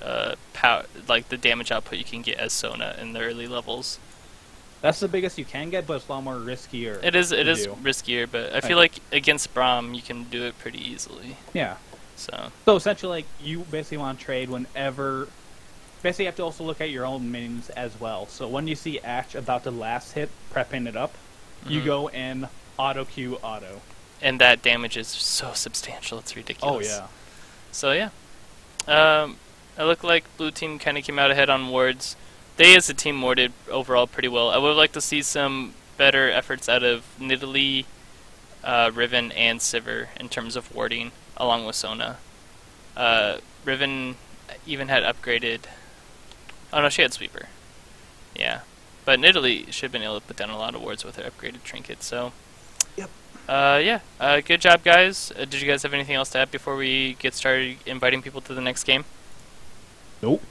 Speaker 1: power, like the damage output you can get as Sona in the early levels.
Speaker 2: that's the biggest you can get, but it's a lot more riskier.
Speaker 1: It is
Speaker 2: to do.
Speaker 1: riskier, but I feel like against Braum you can do it pretty easily.
Speaker 2: Yeah.
Speaker 1: So
Speaker 2: So essentially, like, you basically want to trade whenever. Basically, you have to also look at your own minions as well. So when you see Ash about to last hit, prepping it up, you
Speaker 1: Mhm.
Speaker 2: go in auto Q auto.
Speaker 1: and that damage is so substantial, it's ridiculous.
Speaker 2: Oh yeah.
Speaker 1: So yeah, it looked like blue team kind of came out ahead on wards. They as a team warded overall pretty well. I would like to see some better efforts out of Nidalee, Riven, and Sivir in terms of warding, along with Sona. Riven even had upgraded. Oh no, she had Sweeper. Yeah, but Nidalee should have been able to put down a lot of wards with her upgraded trinket. So.
Speaker 2: Yep.
Speaker 1: Yeah. Good job, guys. Did you guys have anything else to add before we get started inviting people to the next game?
Speaker 2: Nope.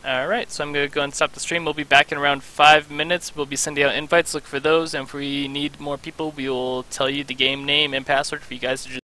Speaker 1: Alright, so I'm going to go and stop the stream. We'll be back in around 5 minutes. We'll be sending out invites. Look for those. And if we need more people, we will tell you the game name and password for you guys to just